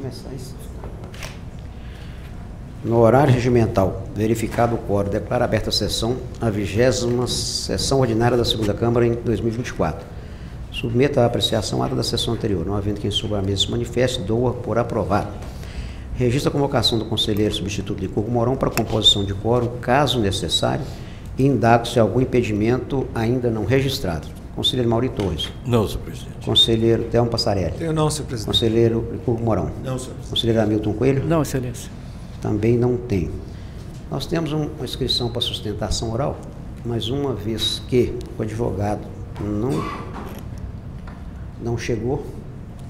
começar isso. No horário regimental, verificado o quórum, declaro aberta a sessão, a 20ª sessão ordinária da segunda Câmara em 2024. Submeto à apreciação a ata da sessão anterior. Não havendo quem suba a mesa se manifeste, dou-a por aprovado. Registro a convocação do conselheiro substituto Licurgo Mourão para composição de quórum, caso necessário, e indago se há algum impedimento ainda não registrado. Conselheiro Mauri Torres. Não, senhor presidente. Conselheiro Thelmo Passarelli. Tenho não, senhor presidente. Conselheiro Licurgo Mourão. Não, senhor presidente. Conselheiro Hamilton Coelho. Não, excelência. Também não tem. Nós temos uma inscrição para sustentação oral, mas uma vez que o advogado não chegou,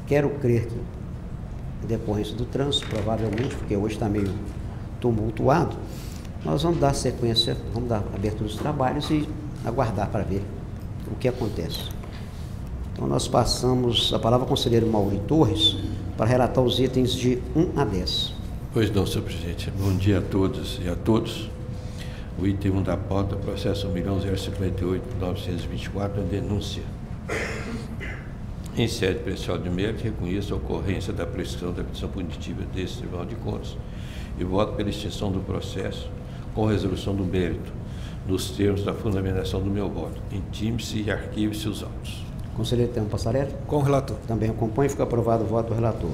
quero crer que em decorrência do trânsito, provavelmente, porque hoje está meio tumultuado, nós vamos dar sequência, vamos dar abertura dos trabalhos e aguardar para ver o que acontece. Então nós passamos a palavra ao conselheiro Mauri Torres para relatar os itens de 1 a 10. Pois não, senhor presidente. Bom dia a todas e a todos. O item 1 da pauta, processo 1.058.924, denúncia. Em sede precial de mérito, reconheço a ocorrência da prescrição da petição punitiva deste Tribunal de Contas e voto pela extinção do processo com resolução do mérito, nos termos da fundamentação do meu voto. Intime-se e arquive-se os autos. Conselheiro Thelmo Passarelli. Com o relator. Também acompanho e fica aprovado o voto do relator.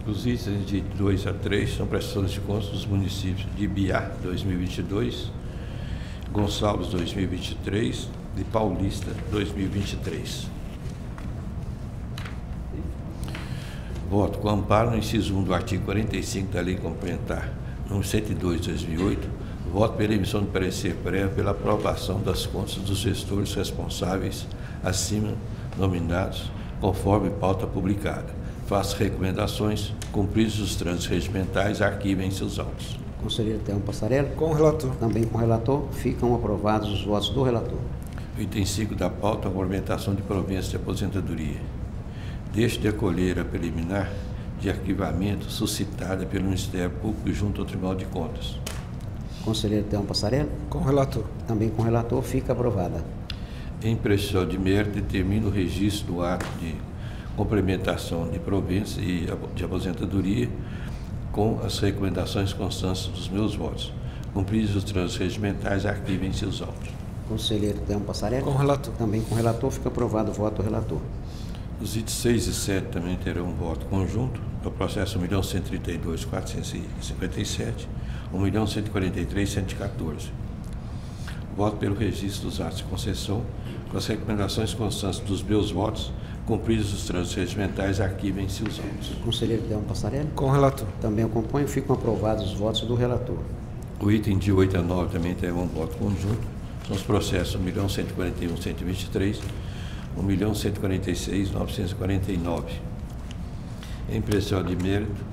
Os itens de 2 a 3 são prestações de contas dos municípios de Biá, 2022, Gonçalves, 2023 e Paulista, 2023. Voto com amparo no inciso 1 do artigo 45 da Lei Complementar número 102 de 2008, voto pela emissão de parecer prévio pela aprovação das contas dos gestores responsáveis acima nominados, conforme pauta publicada. Faço recomendações, cumpridos os trâmites regimentais, arquivem seus autos. Conselheiro Thelmo Passarelli. Com o relator. Também com o relator, ficam aprovados os votos do relator. Item 5 da pauta, a movimentação de proventos de aposentadoria. Deixo de acolher a preliminar de arquivamento suscitada pelo Ministério Público junto ao Tribunal de Contas. Conselheiro Thelmo Passarelli. Com o relator. Também com o relator, fica aprovada. Em prestação de mérito, determino o registro do ato de complementação de proventos e de aposentadoria com as recomendações constantes dos meus votos. Cumpridos os trâmites regimentais, arquivem seus autos. Conselheiro Thelmo Passarelli. Com o relator. Também com o relator, fica aprovado o voto do relator. Os itens 6 e 7 também terão um voto conjunto. No processo 1.132.457, 1.143.114. Voto pelo registro dos atos de concessão com as recomendações constantes dos meus votos, cumpridos os trâmites regimentais, arquivem-se os autos. Conselheiro Thelmo Passarelli. Com o relator. Também acompanho, ficam aprovados os votos do relator. O item de 8 a 9 também terá um voto conjunto. São os processos 1.141.123, 1.146.949. Em prestação de mérito,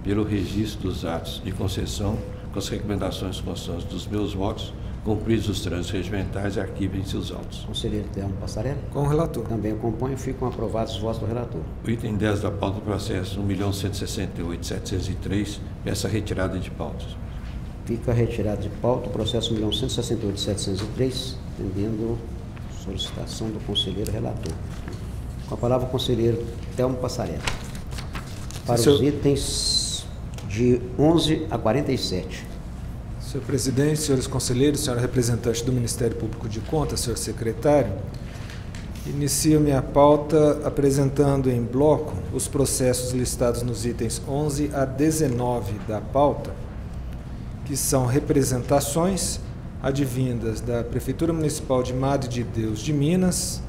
pelo registro dos atos de concessão, com as recomendações constantes dos meus votos, cumpridos os trâmites regimentais, arquivem seus autos. Conselheiro Thelmo Passarelli. Com o relator. Também acompanho, ficam aprovados os votos do relator. O item 10 da pauta do processo 1.168.703, peça retirada de pautas. Fica retirado de pauta o processo 1.168.703, atendendo solicitação do conselheiro relator. Com a palavra o conselheiro Thelmo Passarelli. Para os itens de 11 a 47. Senhor presidente, senhores conselheiros, senhora representante do Ministério Público de Contas, senhor secretário, inicio minha pauta apresentando em bloco os processos listados nos itens 11 a 19 da pauta, que são representações advindas da Prefeitura Municipal de Madre de Deus de Minas,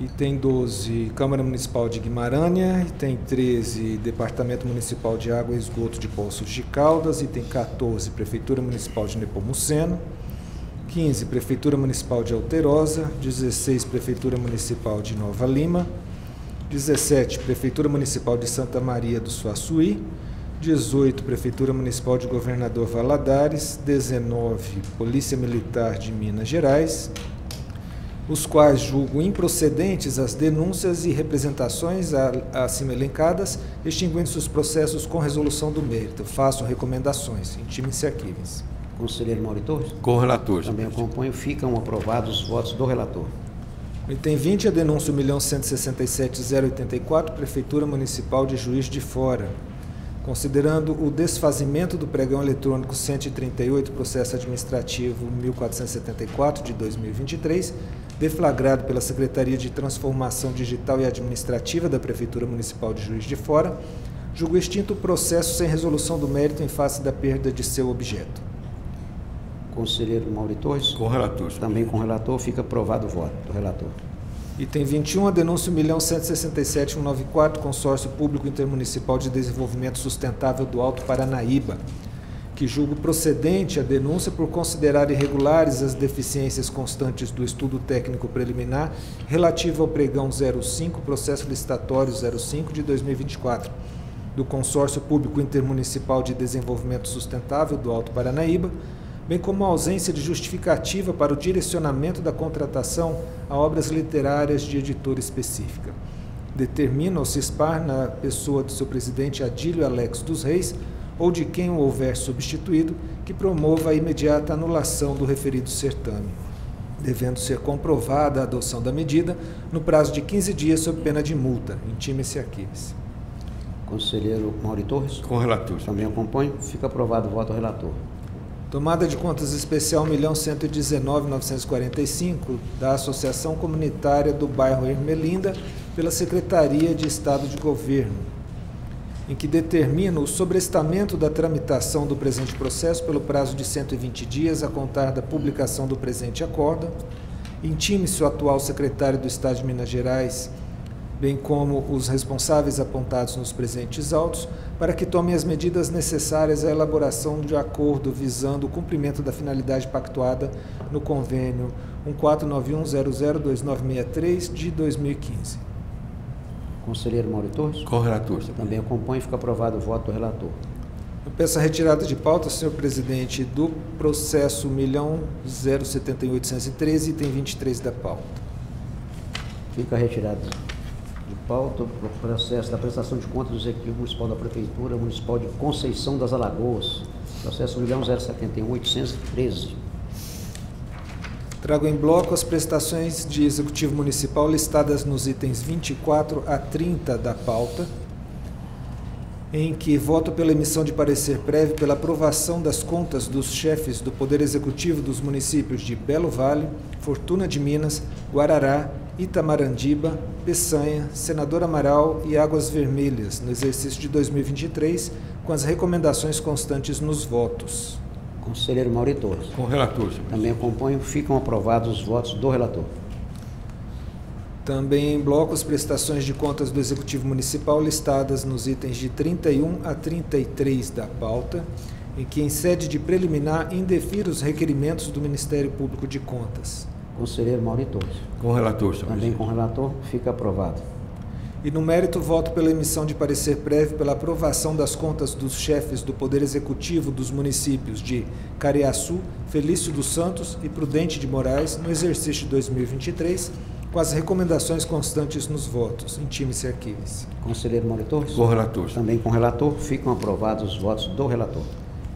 item 12, Câmara Municipal de Guimarães, item 13, Departamento Municipal de Água e Esgoto de Poços de Caldas, item 14, Prefeitura Municipal de Nepomuceno, 15, Prefeitura Municipal de Alterosa, 16, Prefeitura Municipal de Nova Lima, 17, Prefeitura Municipal de Santa Maria do Suaçuí, 18, Prefeitura Municipal de Governador Valadares, 19, Polícia Militar de Minas Gerais, os quais julgo improcedentes as denúncias e representações acima elencadas, extinguindo-se os processos com resolução do mérito. Faço recomendações. Intime-se arquivem-se. Conselheiro Mauri Torres. Com o relator. Também acompanho, ficam aprovados os votos do relator. Item 20, a denúncia 1.167.084, Prefeitura Municipal de Juiz de Fora. Considerando o desfazimento do pregão eletrônico 138, processo administrativo 1474 de 2023, deflagrado pela Secretaria de Transformação Digital e Administrativa da Prefeitura Municipal de Juiz de Fora, julgo extinto o processo sem resolução do mérito em face da perda de seu objeto. Conselheiro Mauri Torres. Com o relator. Também com o relator, fica aprovado o voto do relator. Item 21, a denúncia 1.167.194, Consórcio Público Intermunicipal de Desenvolvimento Sustentável do Alto Paranaíba, que julgo procedente a denúncia por considerar irregulares as deficiências constantes do estudo técnico preliminar relativo ao pregão 05, processo licitatório 05 de 2024, do Consórcio Público Intermunicipal de Desenvolvimento Sustentável do Alto Paranaíba, bem como a ausência de justificativa para o direcionamento da contratação a obras literárias de editora específica. Determina ao CISPAR, na pessoa do seu presidente Adílio Alex dos Reis, ou de quem o houver substituído, que promova a imediata anulação do referido certame, devendo ser comprovada a adoção da medida no prazo de 15 dias sob pena de multa. Intime-se Aquiles. Conselheiro Mauri Torres. Com o relator. Também acompanho. Fica aprovado o voto do relator. Tomada de contas especial 1.119.945 da Associação Comunitária do Bairro Ermelinda pela Secretaria de Estado de Governo, em que determina o sobrestamento da tramitação do presente processo pelo prazo de 120 dias a contar da publicação do presente acórdão. Intime-se o atual secretário do Estado de Minas Gerais, bem como os responsáveis apontados nos presentes autos, para que tomem as medidas necessárias à elaboração de acordo visando o cumprimento da finalidade pactuada no convênio 1491002963 de 2015. Conselheiro Mauri Torres. Com o relator. Também acompanho e fica aprovado o voto do relator. Eu peço a retirada de pauta, senhor presidente, do processo 1.078.113, item 23 da pauta. Fica retirado de pauta o processo da prestação de contas do Executivo Municipal da Prefeitura Municipal de Conceição das Alagoas, processo 1.071.813. Trago em bloco as prestações de Executivo Municipal listadas nos itens 24 a 30 da pauta, em que voto pela emissão de parecer prévio pela aprovação das contas dos chefes do Poder Executivo dos municípios de Belo Vale, Fortuna de Minas, Guarará, Itamarandiba, Peçanha, Senador Amaral e Águas Vermelhas, no exercício de 2023, com as recomendações constantes nos votos. Conselheiro Mauri Torres. Com o relator. Também acompanho. Ficam aprovados os votos do relator. Também em bloco as prestações de contas do Executivo Municipal listadas nos itens de 31 a 33 da pauta, em que, em sede de preliminar, indefira os requerimentos do Ministério Público de Contas. Conselheiro Mauri Torres. Com o relator, senhor Também presidente. com o relator. Fica aprovado. E no mérito, voto pela emissão de parecer prévio pela aprovação das contas dos chefes do Poder Executivo dos municípios de Cariaçu, Felício dos Santos e Prudente de Moraes, no exercício de 2023, com as recomendações constantes nos votos. Intime-se Aquiles. Conselheiro Mauri Torres. Com o relator. Também com o relator. Ficam aprovados os votos do relator.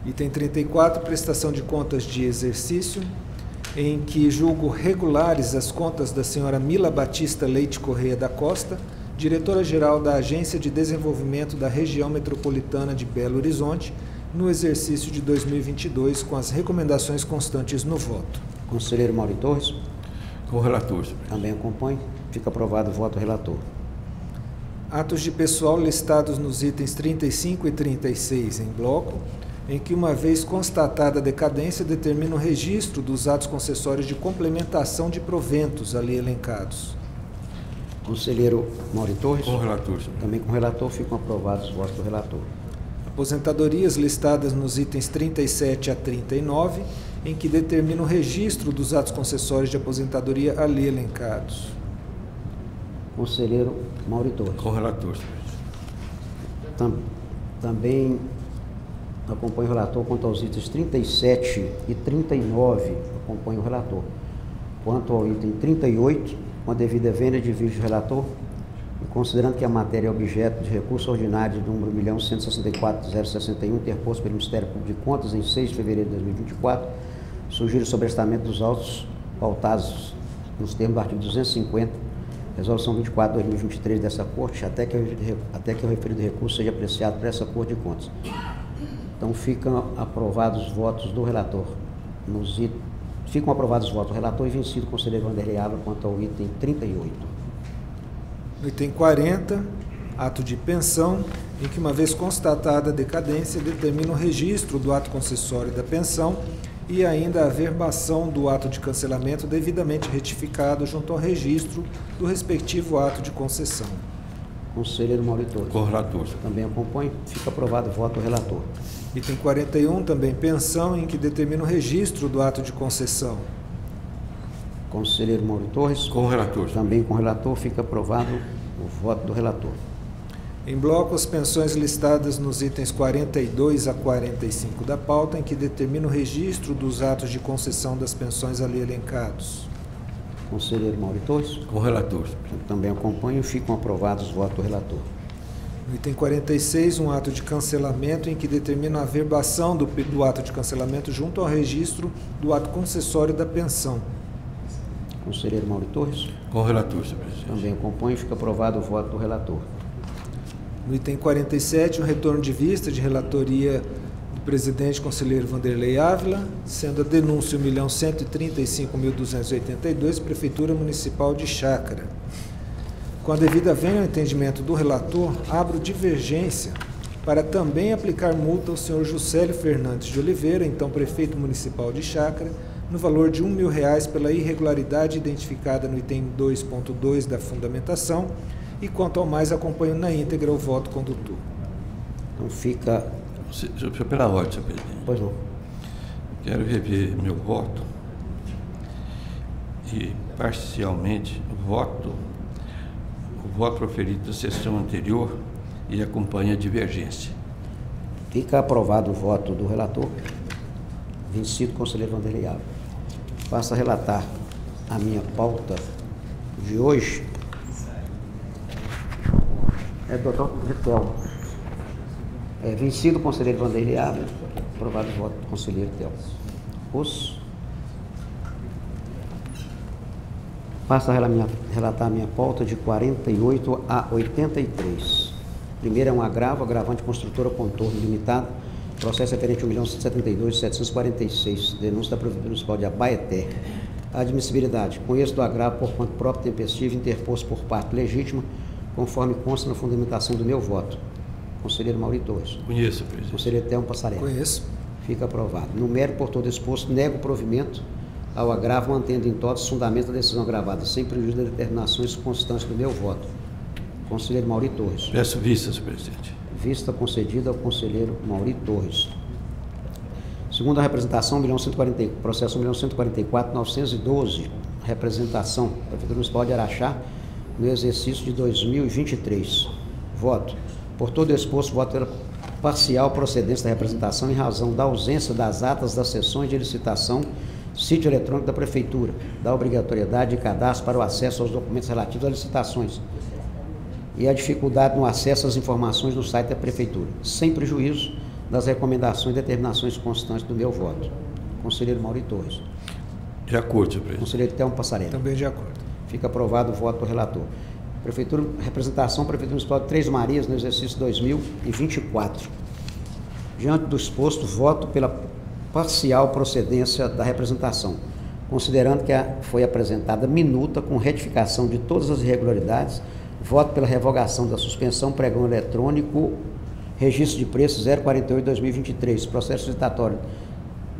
Item 34, prestação de contas de exercício, em que julgo regulares as contas da senhora Mila Batista Leite Correia da Costa, diretora-geral da Agência de Desenvolvimento da Região Metropolitana de Belo Horizonte, no exercício de 2022, com as recomendações constantes no voto. Conselheiro Mauri Torres. Com o relator, senhor presidente. Também acompanho. Fica aprovado o voto do relator. Atos de pessoal listados nos itens 35 e 36 em bloco, em que, uma vez constatada a decadência, determina o registro dos atos concessórios de complementação de proventos ali elencados. Conselheiro Mauri Torres. Com o relator, senhor presidente. Também com o relator. Ficam aprovados os votos do relator. Aposentadorias listadas nos itens 37 a 39, em que determina o registro dos atos concessórios de aposentadoria ali elencados. Conselheiro Mauri Torres. Com o relator, senhor presidente. Também acompanho o relator quanto aos itens 37 e 39, acompanho o relator. Quanto ao item 38, com a devida vênia, divido o relator, e considerando que a matéria é objeto de recurso ordinário de número 1.164.061, interposto pelo Ministério Público de Contas em 6 de fevereiro de 2024, sugiro o sobrestamento dos autos pautados nos termos do artigo 250, resolução 24 de 2023 dessa Corte, até que o referido recurso seja apreciado por essa Corte de Contas. Então, ficam aprovados os votos do relator. Ficam aprovados os votos do relator e vencido o conselheiro Vanderlei Ávila quanto ao item 38. No item 40, ato de pensão, em que, uma vez constatada a decadência, determina o registro do ato concessório da pensão e ainda a averbação do ato de cancelamento devidamente retificado junto ao registro do respectivo ato de concessão. Conselheiro Maurício Torres. Com o relator. Também acompanho. Fica aprovado o voto do relator. Item 41, também pensão, em que determina o registro do ato de concessão. Conselheiro Maurício Torres. Com o relator. Também com o relator. Fica aprovado o voto do relator. Em bloco, as pensões listadas nos itens 42 a 45 da pauta, em que determina o registro dos atos de concessão das pensões ali elencados. Conselheiro Maurício Torres. Com o relator. Também acompanho. Ficam aprovados os votos do relator. No item 46, um ato de cancelamento, em que determina a averbação do ato de cancelamento junto ao registro do ato concessório da pensão. Conselheiro Maurício Torres. Com o relator, senhor presidente. Também acompanho. Fica aprovado o voto do relator. No item 47, um retorno de vista de relatoria do presidente conselheiro Vanderlei Ávila, sendo a denúncia 1.135.282, Prefeitura Municipal de Chácara. Com a devida vênia ao entendimento do relator, abro divergência para também aplicar multa ao senhor Juscelio Fernandes de Oliveira, então prefeito municipal de Chácara, no valor de R$1.000 pela irregularidade identificada no item 2.2 da fundamentação, e quanto ao mais acompanho na íntegra o voto condutor. Então fica... Pela ordem, senhor presidente. Pois não. Quero rever meu voto e, parcialmente, o voto proferido da sessão anterior e acompanha a divergência. Fica aprovado o voto do relator, vencido o conselheiro Vanderlei Ávila. Passo a relatar a minha pauta de hoje. Doutor Telmo. Vencido o conselheiro Vanderlei Ávila, aprovado o voto do conselheiro Telmo. Passo a relatar a minha pauta de 48 a 83. Primeiro é um agravante construtora Contorno Limitado, processo referente a R$1.172.746, denúncia da Prefeitura Municipal de Abaeté. Admissibilidade. Conheço do agravo por quanto próprio tempestivo interposto por parte legítima, conforme consta na fundamentação do meu voto. Conselheiro Maurício Torres. Conheço, presidente. Conselheiro Telmo Passarelli. Conheço. Fica aprovado. No mérito por todo exposto, nego o provimento ao agravo, mantendo em todos os fundamentos da decisão agravada, sem prejuízo das determinações constantes do meu voto. Conselheiro Maurício Torres. Peço vista, senhor presidente. Vista concedida ao conselheiro Maurício Torres. Segundo a representação, processo 1.144.912, representação, Prefeitura Municipal de Araxá, no exercício de 2023. Voto. Por todo exposto, voto pela parcial procedência da representação em razão da ausência das atas das sessões de licitação, sítio eletrônico da Prefeitura, da obrigatoriedade de cadastro para o acesso aos documentos relativos às licitações e a dificuldade no acesso às informações no site da Prefeitura, sem prejuízo das recomendações e determinações constantes do meu voto. Conselheiro Maurício Torres. De acordo, senhor presidente. Conselheiro Telmo Passarelli. Também de acordo. Fica aprovado o voto do relator. Representação Prefeitura Municipal de Três Marias no exercício 2024. Diante do exposto, voto pela parcial procedência da representação, considerando que foi apresentada minuta com retificação de todas as irregularidades, voto pela revogação da suspensão pregão eletrônico, registro de preços 048-2023, processo licitatório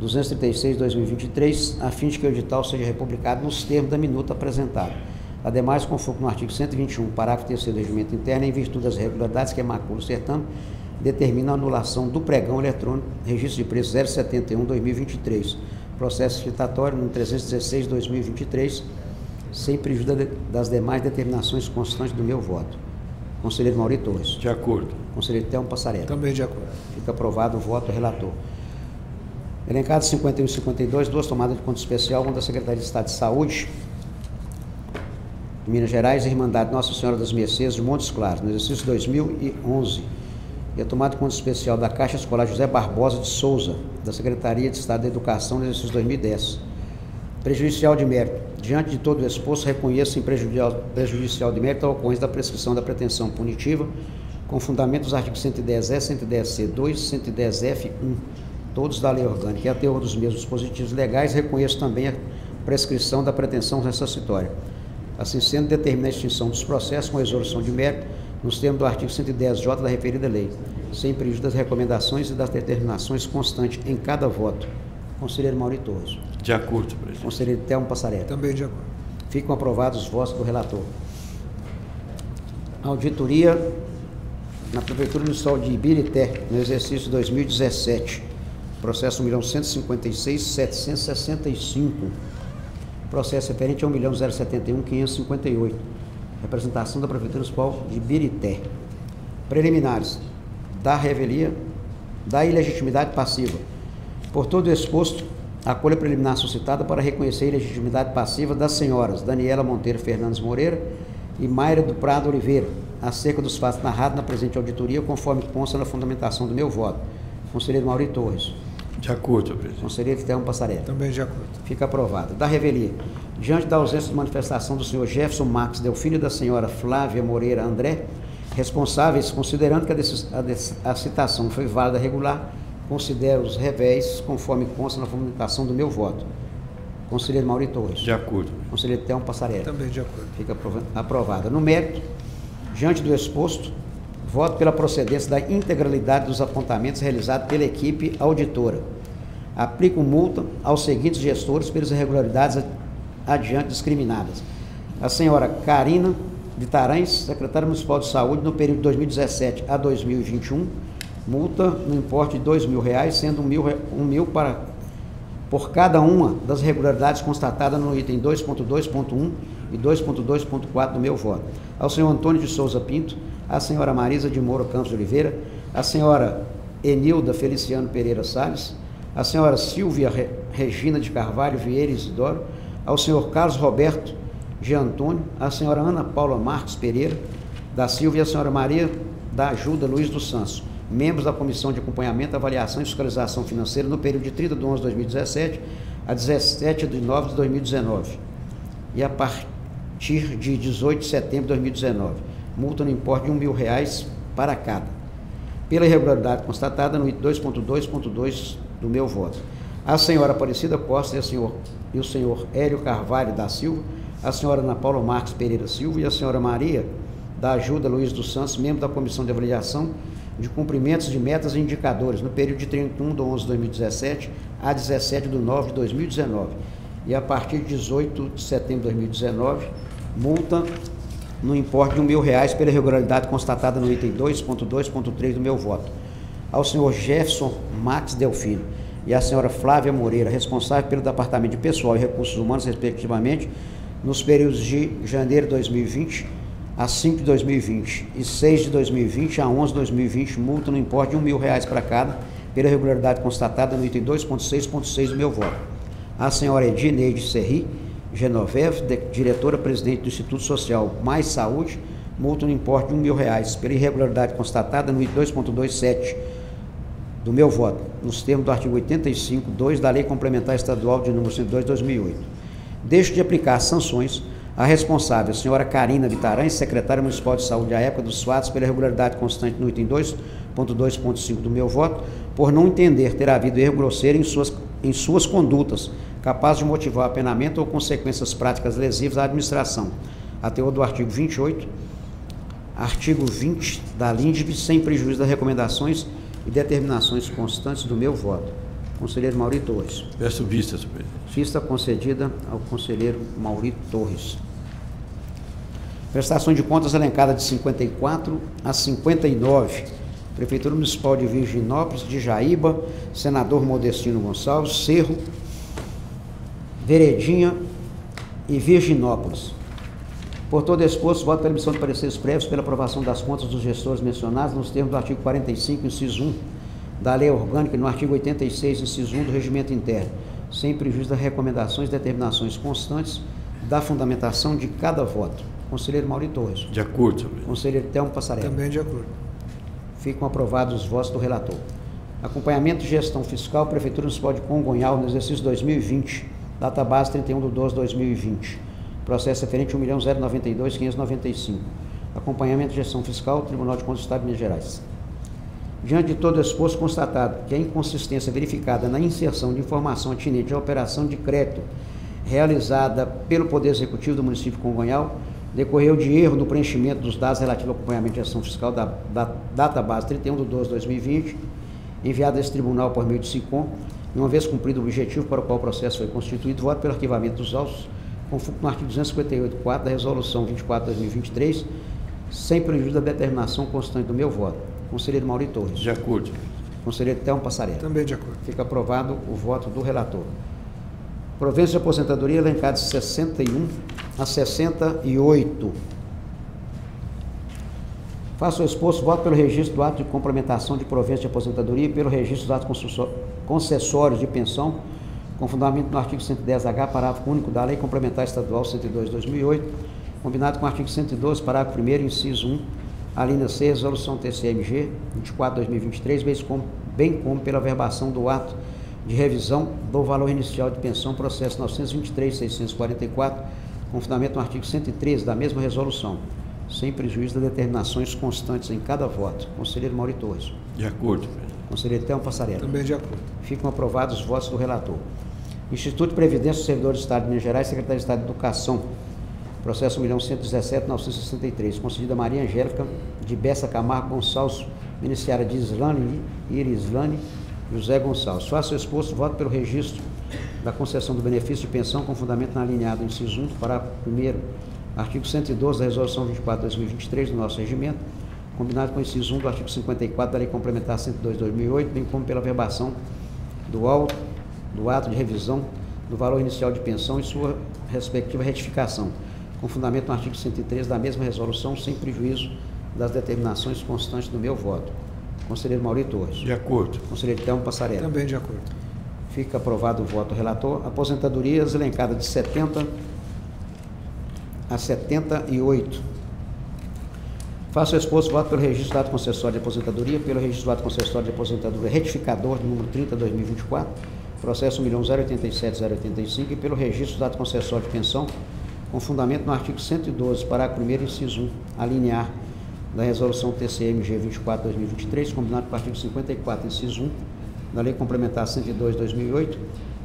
236-2023, a fim de que o edital seja republicado nos termos da minuta apresentada. Ademais, conforme no artigo 121, parágrafo 3º do regimento interno, em virtude das irregularidades que macula o certame, determina a anulação do pregão eletrônico, registro de preços 071-2023, processo licitatório número 316-2023, sem prejuízo das demais determinações constantes do meu voto. Conselheiro Maurício Torres. De acordo. Conselheiro Telmo Passarelli. Também de acordo. Fica aprovado o voto do relator. Elencados 51 e 52, duas tomadas de conta especial, uma da Secretaria de Estado de Saúde de Minas Gerais e Irmandade Nossa Senhora das Mercês de Montes Claros, no exercício 2011. E a tomada de conta especial da Caixa Escolar José Barbosa de Souza, da Secretaria de Estado da Educação, no exercício 2010. Prejudicial de mérito Diante de todo o exposto, reconheço em prejudicial de mérito a ocorrência da prescrição da pretensão punitiva, com fundamento dos artigos 110-E, 110-C2 e 110-F1, todos da lei orgânica, e a teor dos mesmos dispositivos legais, reconheço também a prescrição da pretensão ressarcitória. Assim sendo, determina a extinção dos processos com resolução de mérito, nos termos do artigo 110J da referida lei, sem prejuízo das recomendações e das determinações constantes em cada voto. Conselheiro Mauri Torres. De acordo, presidente. Conselheiro Thelmo Passarelli. Também de acordo. Ficam aprovados os votos do relator. Auditoria na Prefeitura Municipal de Ibirité, no exercício 2017. Processo 1.156.765. Processo referente a 1.071.558. Representação da Prefeitura Municipal de Ibirité. Preliminares. Da revelia, da ilegitimidade passiva. Por todo o exposto, a acolha preliminar suscitada para reconhecer a ilegitimidade passiva das senhoras Daniela Monteiro Fernandes Moreira e Mayra do Prado Oliveira, acerca dos fatos narrados na presente auditoria, conforme consta na fundamentação do meu voto. Conselheiro Mauri Torres. De acordo, senhor presidente. Conselheiro Thelmo Passarelli. Também de acordo. Fica aprovado. Da revelia. Diante da ausência de manifestação do senhor Jefferson Max Delfino e da senhora Flávia Moreira André, responsáveis, considerando que a citação foi válida regular, considero os revés conforme consta na fundamentação do meu voto. Conselheiro Mauri Torres. De acordo. Conselheiro Thelmo Passarelli. Também de acordo. Fica aprovada. No mérito, diante do exposto, voto pela procedência da integralidade dos apontamentos realizados pela equipe auditora. Aplico multa aos seguintes gestores pelas irregularidades adiante discriminadas. A senhora Carina Vitarães, secretária municipal de saúde, no período de 2017 a 2021, multa no importe de R$2.000, sendo R$1.000 por cada uma das irregularidades constatadas no item 2.2.1 e 2.2.4 do meu voto. Ao senhor Antônio de Souza Pinto, à senhora Marisa de Moura Campos de Oliveira, à senhora Enilda Feliciano Pereira Salles, à senhora Silvia Regina de Carvalho Vieira Isidoro, ao senhor Carlos Roberto de Antônio, à senhora Ana Paula Marques Pereira da Silva e à senhora Maria da Ajuda Luiz dos Santos, membros da Comissão de Acompanhamento, Avaliação e Fiscalização Financeira no período de 30 de 11 de 2017 a 17 de 9 de 2019 e a partir de 18 de setembro de 2019, multa no importe de R$1.000 para cada, pela irregularidade constatada no item 2.2.2 do meu voto. A senhora Aparecida Costa e o senhor Hélio Carvalho da Silva, a senhora Ana Paula Marques Pereira Silva e a senhora Maria da Ajuda Luiz dos Santos, membro da Comissão de Avaliação de Cumprimentos de Metas e Indicadores, no período de 31 de 11 de 2017 a 17 de 9 de 2019. E a partir de 18 de setembro de 2019, multa no importe de R$1.000 pela irregularidade constatada no item 2.2.3 do meu voto. Ao senhor Jefferson Max Delfino e à senhora Flávia Moreira, responsável pelo Departamento de Pessoal e Recursos Humanos, respectivamente, nos períodos de janeiro de 2020 a 5 de 2020 e 6 de 2020 a 11 de 2020, multa no importe de R$1.000 para cada, pela irregularidade constatada no item 2.6.6 do meu voto. A senhora Edineide Serri Genoveve, diretora-presidente do Instituto Social Mais Saúde, multa no importe de R$1.000 pela irregularidade constatada no item 2.27 do meu voto, nos termos do artigo 85.2 da Lei Complementar Estadual de número 102 de 2008. Deixo de aplicar sanções à responsável, a senhora Carina Vitarães, secretária municipal de saúde à época dos fatos, pela irregularidade constante no item 2.2.5 do meu voto, por não entender ter havido erro grosseiro em suas condutas, capaz de motivar apenamento ou consequências práticas lesivas à administração, a teor do artigo 28, artigo 20 da LINDB, sem prejuízo das recomendações e determinações constantes do meu voto. Conselheiro Mauri Torres. Peço vista, senhor presidente. Vista concedida ao conselheiro Mauri Torres. Prestação de contas elencada de 54 a 59. Prefeitura Municipal de Virginópolis, de Jaíba, senador Modestino Gonçalves, Cerro, Veredinha e Virginópolis. Por todo exposto, voto pela emissão de pareceres prévios pela aprovação das contas dos gestores mencionados nos termos do artigo 45, inciso 1, da Lei Orgânica, no artigo 86, inciso 1 do Regimento Interno, sem prejuízo das recomendações e determinações constantes da fundamentação de cada voto. Conselheiro Mauri Torres. De acordo, senhor presidente. Conselheiro Thelmo Passarelli. Também de acordo. Ficam aprovados os votos do relator. Acompanhamento de gestão fiscal, Prefeitura Municipal de Congonhal, no exercício 2020, Data base 31/12/2020. Processo referente a 1.092.595. Acompanhamento de gestão fiscal, Tribunal de Contas do Estado de Minas Gerais. Diante de todo exposto, constatado que a inconsistência verificada na inserção de informação atinente à operação de crédito realizada pelo Poder Executivo do município de Congonhal decorreu de erro no preenchimento dos dados relativos ao acompanhamento de gestão fiscal da data base 31/12/2020, enviada a esse tribunal por meio de SICOM, e uma vez cumprido o objetivo para o qual o processo foi constituído, voto pelo arquivamento dos autos, conforme no artigo 258.4 da Resolução 24/2023, sem prejuízo da determinação constante do meu voto. Conselheiro Mauri Torres. De acordo. Conselheiro Thelmo Passarella. Também de acordo. Fica aprovado o voto do relator. Proventos de aposentadoria elencados de 61 a 68. Faço o exposto, voto pelo registro do ato de complementação de proventos de aposentadoria e pelo registro dos atos concessórios de pensão, com fundamento no artigo 110H, parágrafo único da Lei Complementar Estadual 102/2008, combinado com o artigo 112, parágrafo 1º, inciso 1, a linha C, resolução TCMG 24/2023, bem como pela averbação do ato de revisão do valor inicial de pensão, processo 923.644, com fundamento no artigo 113 da mesma resolução, sem prejuízo das determinações constantes em cada voto. Conselheiro Mauri Torres. De acordo. Conselheiro Thelmo Passarella. Também de acordo. Ficam aprovados os votos do relator. Instituto de Previdência dos Servidores do Estado de Minas Gerais, Secretaria de Estado de Educação, processo 1.117.963, concedida a Maria Angélica de Bessa Camargo Gonçalves, beneficiária de Irislane José Gonçalves. Faço o exposto, voto pelo registro da concessão do benefício de pensão com fundamento na alinhada inciso 1, parágrafo 1º, artigo 112 da Resolução 24/2023 do nosso regimento, combinado com o inciso 1 do artigo 54 da Lei Complementar 102/2008, bem como pela averbação do ato de revisão do valor inicial de pensão e sua respectiva retificação, com fundamento no artigo 113 da mesma resolução, sem prejuízo das determinações constantes do meu voto. Conselheiro Mauri Torres. De acordo. Conselheiro Thelmo Passarella. Também de acordo. Fica aprovado o voto do relator. Aposentadorias elencadas de 70 a 78. Faço o exposto, voto pelo registro do ato concessório de aposentadoria, pelo registro do ato concessório de aposentadoria retificador, número 30/2024, processo 1.087.085, e pelo registro do ato concessório de pensão, com fundamento no artigo 112, parágrafo 1º, inciso 1, alinear da resolução TCMG 24/2023, combinado com o artigo 54, inciso 1, da Lei Complementar 102/2008,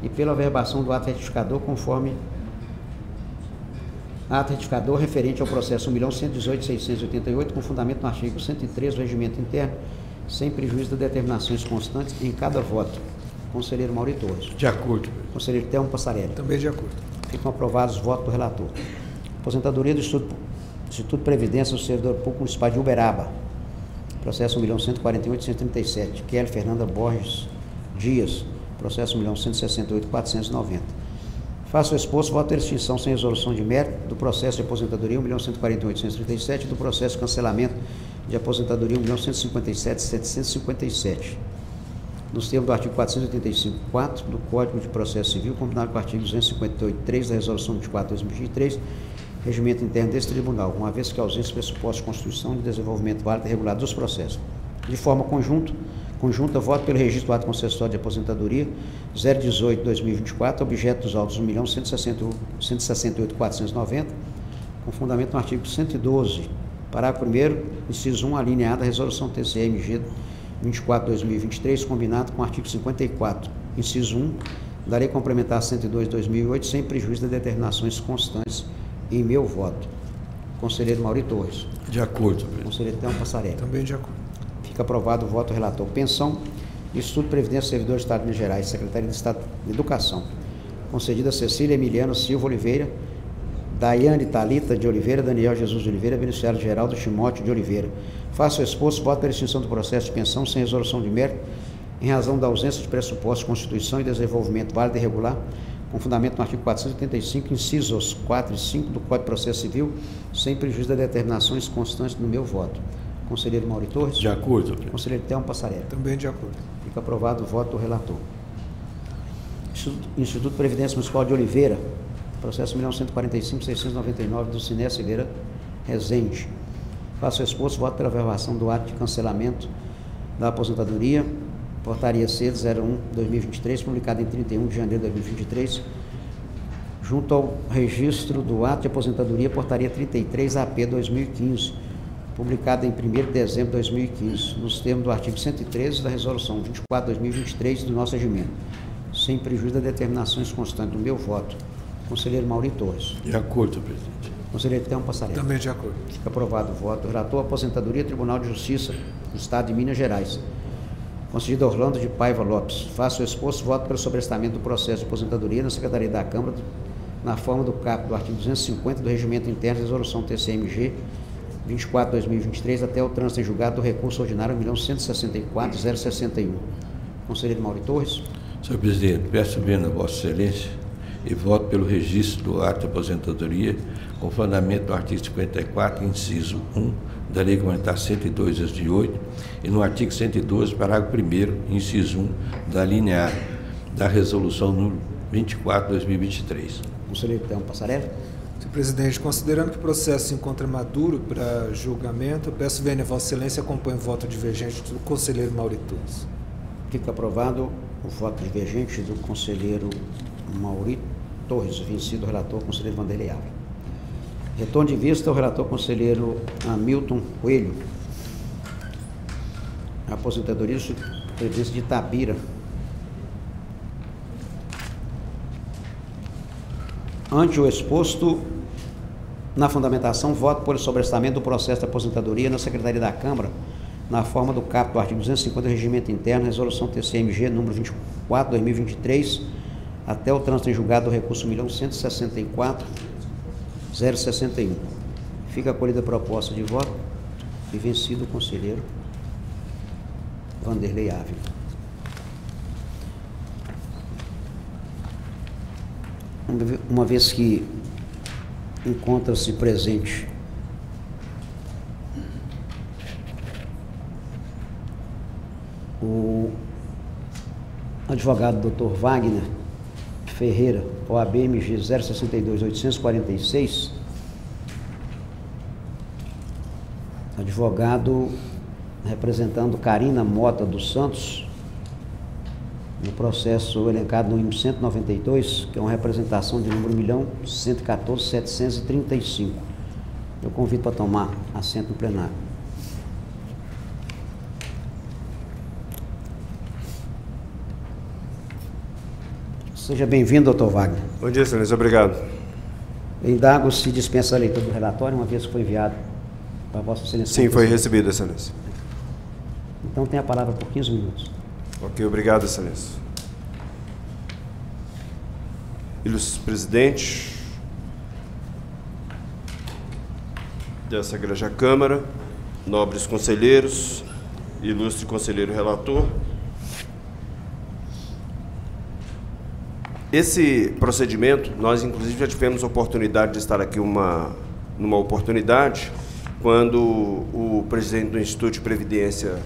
e pela averbação do ato retificador, conforme ato retificador referente ao processo 1.118.688, com fundamento no artigo 103 do Regimento Interno, sem prejuízo de determinações constantes em cada voto. Conselheiro Mauri Torres. De acordo. Conselheiro Thelmo Passarella. Também de acordo. Ficam aprovados os votos do relator. Aposentadoria do Instituto de Previdência do Servidor Público Municipal de Uberaba. Processo 1.148.137. Kelly Fernanda Borges Dias. Processo 1.168.490. Faço o exposto, voto de extinção sem resolução de mérito do processo de aposentadoria 1.148.137 e do processo de cancelamento de aposentadoria 1.157.757. Nos termos do artigo 485.4 do Código de Processo Civil, combinado com o artigo 258.3 da Resolução 24/2023, regimento interno deste tribunal, uma vez que a ausência de pressupostos de constituição de desenvolvimento válido e regular dos processos. De forma conjunta, voto pelo registro do ato concessório de aposentadoria 018/2024, objeto dos autos 1.168.490, com fundamento no artigo 112, parágrafo 1º, inciso 1, alineada à resolução TCMG 24/2023, combinado com o artigo 54, inciso 1, da Lei Complementar 102/2008, sem prejuízo das determinações constantes em meu voto. Conselheiro Mauri Torres. De acordo, presidente. Conselheiro Thelmo Passarella. Também de acordo. Fica aprovado o voto do relator. Pensão, Instituto de Previdência dos Servidores do Estado de Minas Gerais, Secretaria de Estado de Educação. Concedida a Cecília Emiliano Silva Oliveira, Daiane Talita de Oliveira, Daniel Jesus de Oliveira, beneficiário Geraldo Timóteo de Oliveira. Faço o exposto, voto pela extinção do processo de pensão sem resolução de mérito, em razão da ausência de pressupostos de constituição e desenvolvimento válido e regular, com fundamento no artigo 485, incisos 4 e 5 do Código de Processo Civil, sem prejuízo das determinações constantes no meu voto. Conselheiro Mauri Torres. De acordo, presidente. Conselheiro Thelmo Passarella. Também de acordo. Fica aprovado o voto do relator. Instituto de Previdência Municipal de Oliveira, processo 1.145.699 do Ciné Silveira Rezende. Faço exposto, voto pela averbação do ato de cancelamento da aposentadoria, portaria C 01/2023, publicada em 31 de janeiro de 2023, junto ao registro do ato de aposentadoria, portaria 33 AP 2015, publicada em 1º de dezembro de 2015, nos termos do artigo 113 da resolução 24/2023 do nosso regimento, sem prejuízo das determinações constantes do meu voto. Conselheiro Mauri Torres. De acordo, presidente. Conselheiro Thelma Passarelli. Também de acordo. Fica aprovado o voto. Relator, aposentadoria, Tribunal de Justiça do Estado de Minas Gerais. Concedido Orlando de Paiva Lopes. Faço o exposto, voto pelo sobrestamento do processo de aposentadoria na Secretaria da Câmara, na forma do caput do artigo 250 do Regimento Interno, resolução TCMG 24/2023, até o trânsito em julgado do recurso ordinário 1.164.061. Conselheiro Mauri Torres. Senhor presidente, peço bem a Vossa Excelência e voto pelo registro do ato de aposentadoria com fundamento do artigo 54, inciso 1 da Lei Complementar 102/2008 e no artigo 112, parágrafo 1º, inciso 1 da linha A da resolução número 24/2023. Conselheiro Thelma Passarelli. Senhor presidente, considerando que o processo se encontra maduro para julgamento, eu peço bem a Vossa Excelência acompanhe o voto divergente do conselheiro Mauri Torres. Fica aprovado o voto divergente do conselheiro Mauri Torres, vencido o relator, conselheiro Vanderlei Ávila. Retorno de vista ao relator, conselheiro Hamilton Coelho. Aposentadoria de Previdência de Itabira. Ante o exposto, na fundamentação, voto por sobrestamento do processo de aposentadoria na Secretaria da Câmara, na forma do caput do artigo 250 do Regimento Interno, resolução TCMG número 24/2023, até o trânsito em julgado do recurso 1.164.061. Fica acolhida a proposta de voto e vencido o conselheiro Vanderlei Ávila. Uma vez que encontra-se presente o advogado Dr. Wagner Ferreira, OAB-MG 062.846, advogado representando Carina Mota dos Santos, no processo elencado no IM 192, que é uma representação de número 1.114.735. Eu convido para tomar assento no plenário. Seja bem-vindo, doutor Wagner. Bom dia, excelência. Obrigado. Indago se dispensa a leitura do relatório, uma vez que foi enviado para Vossa Excelência. Sim, foi recebido, excelência. Então tem a palavra por 15 minutos. Ok, obrigado, excelência. Ilustre presidente dessa Igreja Câmara, nobres conselheiros, ilustre conselheiro relator, esse procedimento, nós inclusive já tivemos a oportunidade de estar aqui numa oportunidade, quando o presidente do Instituto de Previdência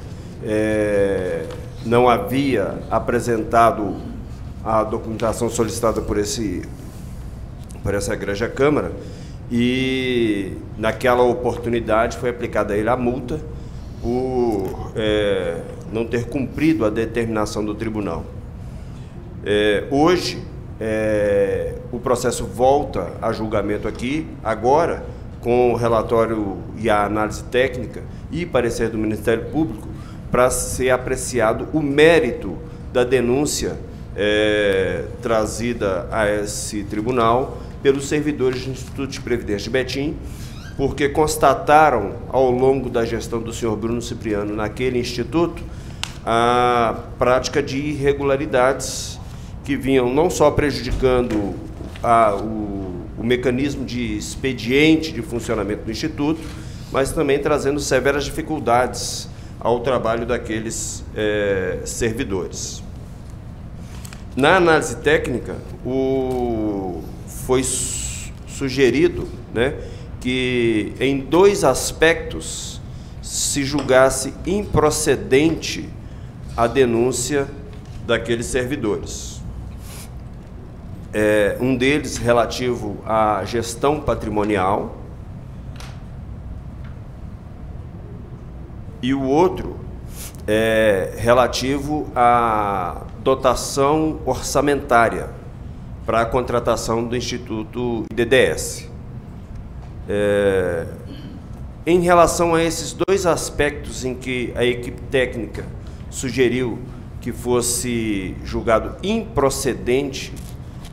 não havia apresentado a documentação solicitada por essa Igreja Câmara, e naquela oportunidade foi aplicada a ele a multa por não ter cumprido a determinação do tribunal. Hoje, o processo volta a julgamento aqui, agora, com o relatório e a análise técnica e parecer do Ministério Público, para ser apreciado o mérito da denúncia trazida a esse tribunal pelos servidores do Instituto de Previdência de Betim, porque constataram, ao longo da gestão do senhor Bruno Cipriano naquele instituto, a prática de irregularidades que vinham não só prejudicando o mecanismo de expediente de funcionamento do Instituto, mas também trazendo severas dificuldades ao trabalho daqueles servidores. Na análise técnica, foi sugerido, né, que em 2 aspectos se julgasse improcedente a denúncia daqueles servidores. Um deles relativo à gestão patrimonial e o outro relativo à dotação orçamentária, para a contratação do Instituto IDDS. Em relação a esses dois aspectos em que a equipe técnica sugeriu que fosse julgado improcedente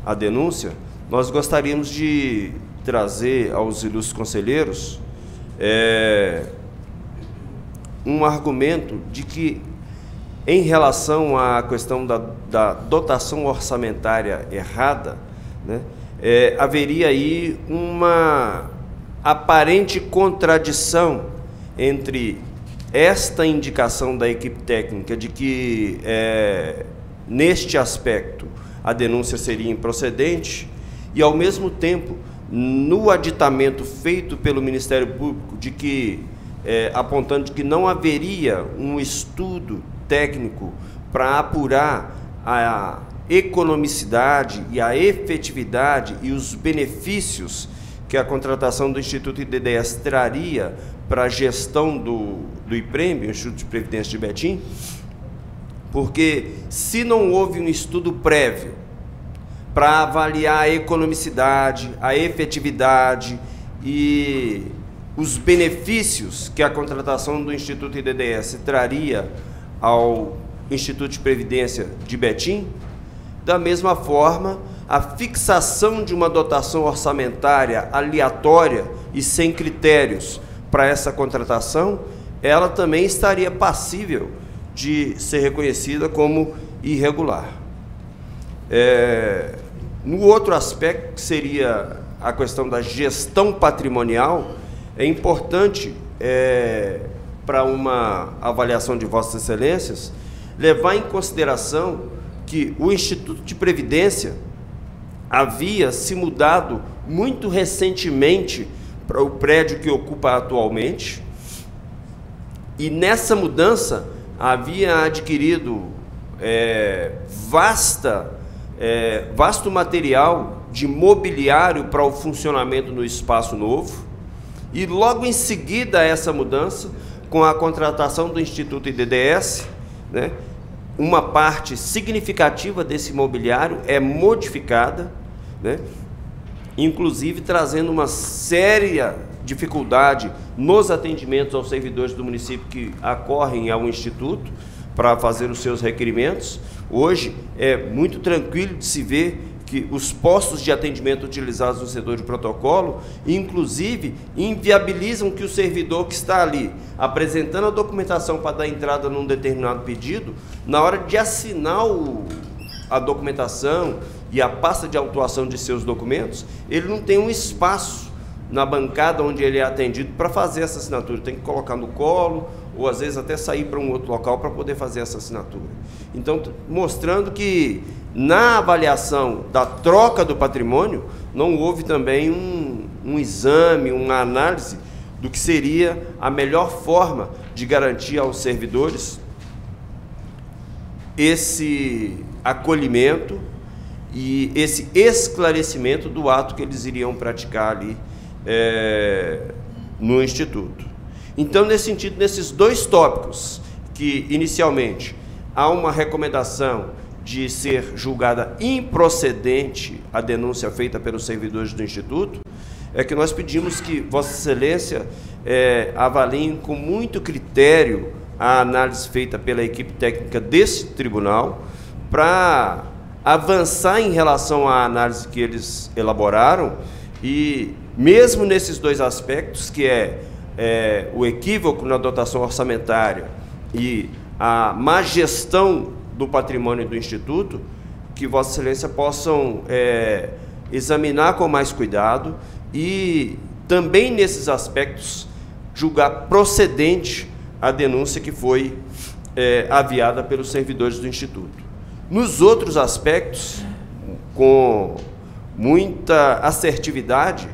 a denúncia, nós gostaríamos de trazer aos ilustres conselheiros um argumento de que, em relação à questão da dotação orçamentária errada, né, haveria aí uma aparente contradição entre esta indicação da equipe técnica de que, neste aspecto, a denúncia seria improcedente e, ao mesmo tempo, no aditamento feito pelo Ministério Público, de que, apontando de que não haveria um estudo técnico para apurar a economicidade e a efetividade e os benefícios que a contratação do Instituto IDDS traria para a gestão do IPREMB, o Instituto de Previdência de Betim, porque se não houve um estudo prévio para avaliar a economicidade, a efetividade e os benefícios que a contratação do Instituto IDDS traria ao Instituto de Previdência de Betim, da mesma forma, a fixação de uma dotação orçamentária aleatória e sem critérios para essa contratação, ela também estaria passível de ser reconhecida como irregular. No outro aspecto, que seria a questão da gestão patrimonial, é importante, para uma avaliação de Vossas Excelências, levar em consideração que o Instituto de Previdência havia se mudado muito recentemente para o prédio que ocupa atualmente, e nessa mudança havia adquirido vasto material de mobiliário para o funcionamento no espaço novo, e logo em seguida a essa mudança, com a contratação do Instituto IDDS, né, uma parte significativa desse mobiliário é modificada, né, inclusive trazendo uma séria dificuldade nos atendimentos aos servidores do município que acorrem ao Instituto para fazer os seus requerimentos. Hoje é muito tranquilo de se ver que os postos de atendimento utilizados no setor de protocolo, inclusive, inviabilizam que o servidor que está ali apresentando a documentação para dar entrada num determinado pedido, na hora de assinar a documentação e a pasta de autuação de seus documentos, ele não tem um espaço na bancada onde ele é atendido para fazer essa assinatura. Tem que colocar no colo, ou às vezes até sair para um outro local para poder fazer essa assinatura. Então, mostrando que na avaliação da troca do patrimônio, não houve também um exame, uma análise do que seria a melhor forma de garantir aos servidores esse acolhimento e esse esclarecimento do ato que eles iriam praticar ali no Instituto. Então, nesse sentido, nesses dois tópicos, que inicialmente há uma recomendação de ser julgada improcedente a denúncia feita pelos servidores do Instituto, é que nós pedimos que Vossa Excelência avaliem com muito critério a análise feita pela equipe técnica desse tribunal, para avançar em relação à análise que eles elaboraram, e mesmo nesses dois aspectos, que o equívoco na dotação orçamentária e a má gestão do patrimônio do Instituto, que Vossa Excelência possam examinar com mais cuidado e também nesses aspectos julgar procedente a denúncia que foi aviada pelos servidores do Instituto. Nos outros aspectos, com muita assertividade,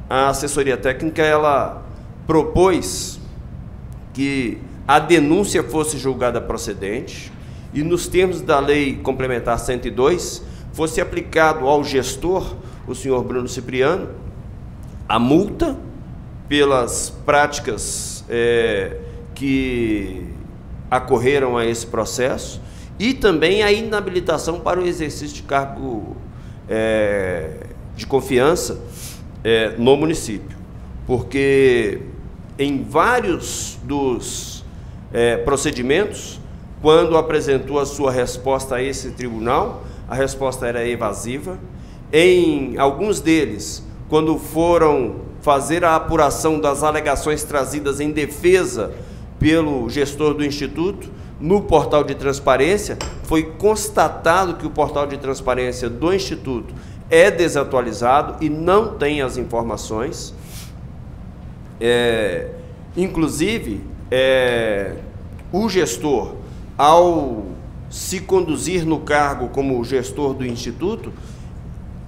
a assessoria técnica ela propôs que a denúncia fosse julgada procedente e, nos termos da Lei Complementar 102, fosse aplicado ao gestor, o senhor Bruno Cipriano, a multa pelas práticas que ocorreram a esse processo, e também a inabilitação para o exercício de cargo de confiança no município, porque em vários dos procedimentos, quando apresentou a sua resposta a esse tribunal, a resposta era evasiva. Em alguns deles, quando foram fazer a apuração das alegações trazidas em defesa pelo gestor do Instituto, no portal de transparência, foi constatado que o portal de transparência do Instituto é desatualizado e não tem as informações. Inclusive, o gestor, ao se conduzir no cargo como gestor do Instituto,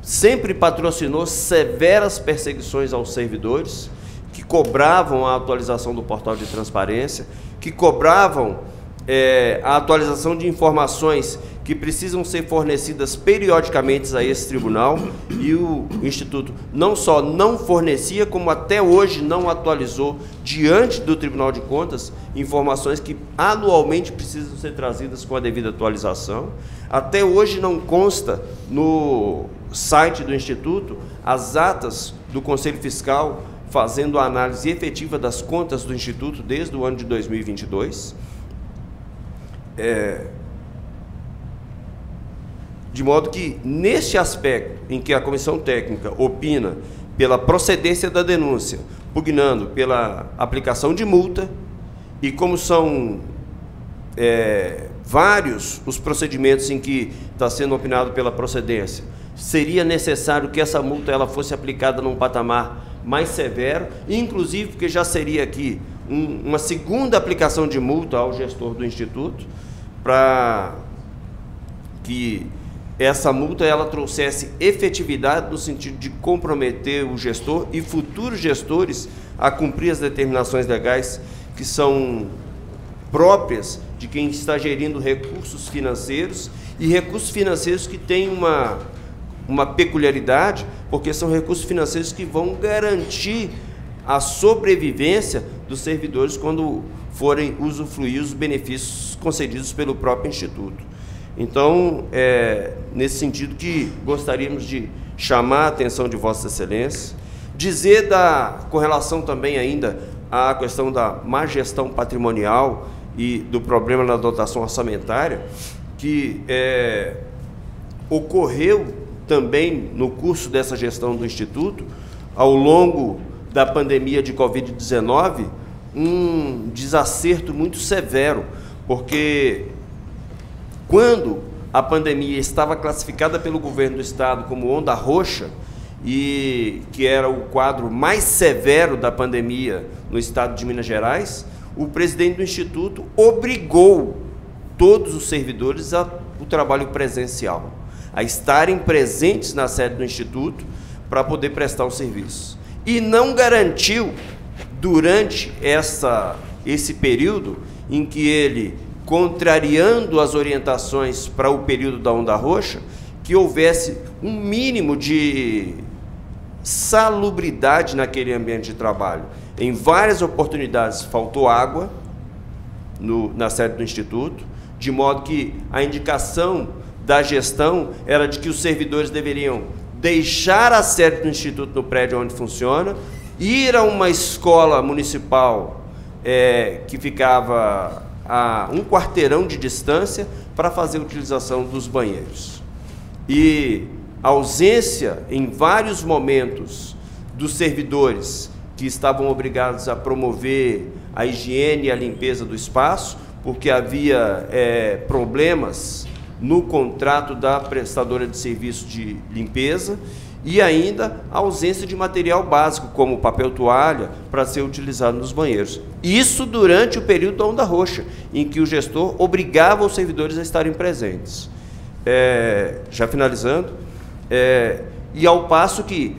sempre patrocinou severas perseguições aos servidores que cobravam a atualização do portal de transparência, que cobravam a atualização de informações que precisam ser fornecidas periodicamente a esse tribunal, e o Instituto não só não fornecia, como até hoje não atualizou diante do Tribunal de Contas informações que anualmente precisam ser trazidas com a devida atualização. Até hoje não consta no site do Instituto as atas do Conselho Fiscal fazendo a análise efetiva das contas do Instituto desde o ano de 2022. De modo que, neste aspecto em que a comissão técnica opina pela procedência da denúncia, pugnando pela aplicação de multa, e como são vários os procedimentos em que está sendo opinado pela procedência, seria necessário que essa multa ela fosse aplicada num patamar mais severo, inclusive porque já seria aqui uma segunda aplicação de multa ao gestor do Instituto, para que essa multa ela trouxesse efetividade no sentido de comprometer o gestor e futuros gestores a cumprir as determinações legais que são próprias de quem está gerindo recursos financeiros, e recursos financeiros que têm uma peculiaridade, porque são recursos financeiros que vão garantir a sobrevivência dos servidores quando forem usufruir os benefícios concedidos pelo próprio Instituto. Então, nesse sentido que gostaríamos de chamar a atenção de Vossa Excelência, dizer com relação também ainda à questão da má gestão patrimonial e do problema na dotação orçamentária, que ocorreu também no curso dessa gestão do Instituto, ao longo da pandemia de Covid-19, um desacerto muito severo, porque quando a pandemia estava classificada pelo governo do Estado como onda roxa, e que era o quadro mais severo da pandemia no Estado de Minas Gerais, o presidente do Instituto obrigou todos os servidores ao trabalho presencial, a estarem presentes na sede do Instituto para poder prestar o serviço. E não garantiu, durante esse período em que ele, contrariando as orientações para o período da onda roxa, que houvesse um mínimo de salubridade naquele ambiente de trabalho. Em várias oportunidades faltou água na sede do Instituto, de modo que a indicação da gestão era de que os servidores deveriam deixar a sede do Instituto no prédio onde funciona, ir a uma escola municipal que ficava a um quarteirão de distância para fazer a utilização dos banheiros. E a ausência, em vários momentos, dos servidores que estavam obrigados a promover a higiene e a limpeza do espaço, porque havia problemas no contrato da prestadora de serviço de limpeza, e ainda a ausência de material básico, como papel toalha, para ser utilizado nos banheiros. Isso durante o período da onda roxa, em que o gestor obrigava os servidores a estarem presentes. Já finalizando, e ao passo que,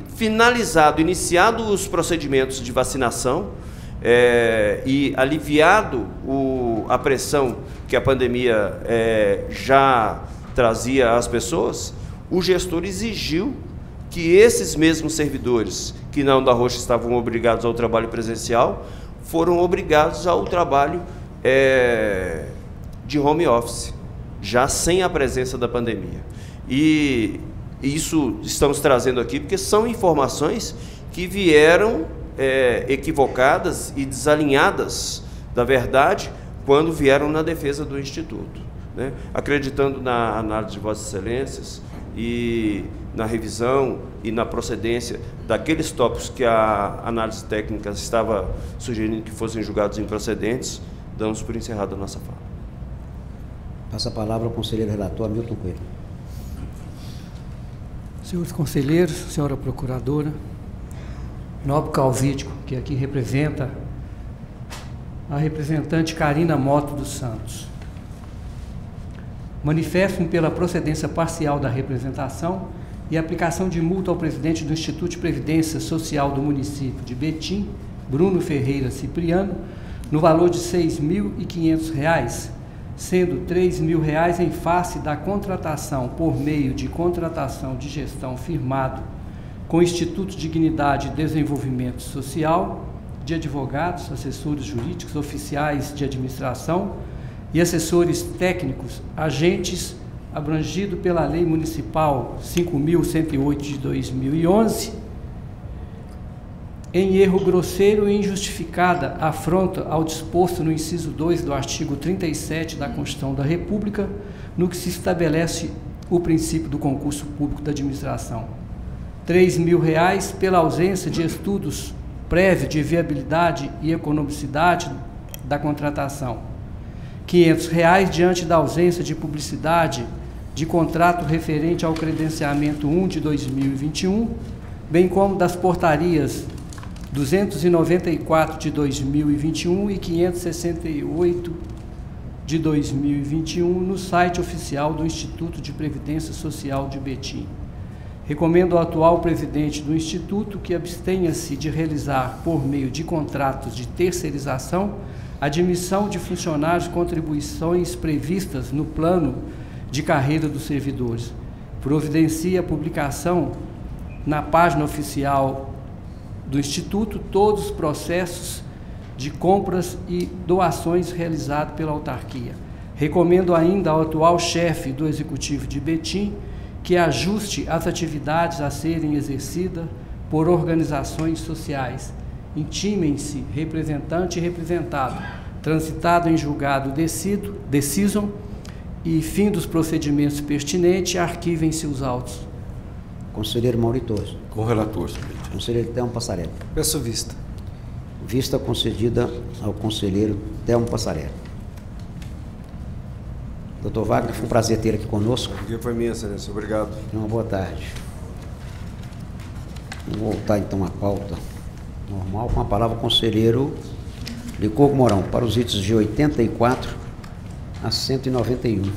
iniciado os procedimentos de vacinação, e aliviado a pressão que a pandemia já trazia às pessoas, o gestor exigiu que esses mesmos servidores que na onda roxa estavam obrigados ao trabalho presencial foram obrigados ao trabalho de home office, já sem a presença da pandemia. E E isso estamos trazendo aqui porque são informações que vieram equivocadas e desalinhadas da verdade quando vieram na defesa do Instituto, né? Acreditando na análise de Vossas Excelências e na revisão e na procedência daqueles tópicos que a análise técnica estava sugerindo que fossem julgados improcedentes, damos por encerrada a nossa fala. Passa a palavra ao conselheiro relator Hamilton Coelho. Senhores conselheiros, senhora procuradora, nobre Calvídico, que aqui representa a representante Carina Moto dos Santos. Manifesto-me pela procedência parcial da representação e aplicação de multa ao presidente do Instituto de Previdência Social do município de Betim, Bruno Ferreira Cipriano, no valor de R$ 6.500, sendo R$ 3.000 em face da contratação por meio de contratação de gestão firmado com o Instituto Dignidade e Desenvolvimento Social, de advogados, assessores jurídicos, oficiais de administração e assessores técnicos, agentes abrangido pela Lei Municipal 5.108 de 2011, em erro grosseiro e injustificada afronta ao disposto no inciso 2 do artigo 37 da Constituição da República, no que se estabelece o princípio do concurso público da administração. R$ 3.000 pela ausência de estudos prévios de viabilidade e economicidade da contratação. R$ 500 diante da ausência de publicidade de contrato referente ao credenciamento 1 de 2021, bem como das portarias 294 de 2021 e 568 de 2021 no site oficial do Instituto de Previdência Social de Betim. Recomendo ao atual presidente do Instituto que abstenha-se de realizar, por meio de contratos de terceirização, a admissão de funcionários e contribuições previstas no plano de carreira dos servidores. Providencie a publicação na página oficial do Instituto todos os processos de compras e doações realizados pela autarquia. Recomendo ainda ao atual chefe do Executivo de Betim que ajuste as atividades a serem exercidas por organizações sociais. Intimem-se representante e representado, transitado em julgado decisam e fim dos procedimentos pertinentes, arquivem-se os autos. Conselheiro Mauri Torres. Com o relator, senhor presidente. Conselheiro Thelmo Passarelli. Peço vista. Vista concedida ao conselheiro Thelmo Passarelli. Doutor Wagner, foi um prazer ter aqui conosco. O dia foi minha, excelência. Obrigado. Uma boa tarde. Vamos voltar então à pauta normal com a palavra ao conselheiro Licurgo Mourão, para os itens de 84 a 191.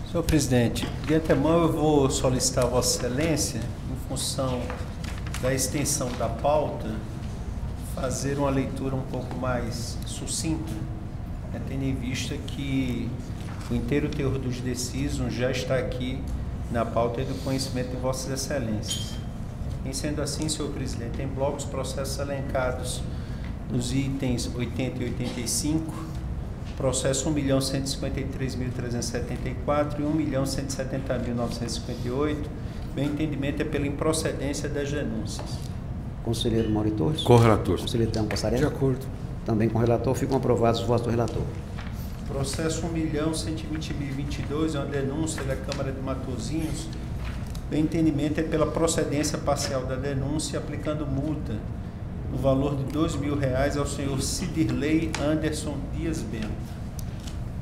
Senhor presidente, de antemão eu vou solicitar a Vossa Excelência, em função da extensão da pauta, fazer uma leitura um pouco mais sucinta, tendo em vista que o inteiro teor dos decisões já está aqui na pauta e do conhecimento de Vossas Excelências. Em sendo assim, senhor presidente, em blocos processos elencados nos itens 80 e 85, processo 1.153.374 e 1.170.958, meu entendimento é pela improcedência das denúncias. Conselheiro Mauri Torres. Com o relator. Conselheiro Thelmo Passarelli. De acordo. Também com o relator, ficam aprovados os votos do relator. Processo 1.120.022 é uma denúncia da Câmara de Matosinhos. Meu entendimento é pela procedência parcial da denúncia, aplicando multa no valor de R$ 2.000 ao senhor Cidirley Anderson Dias Bento.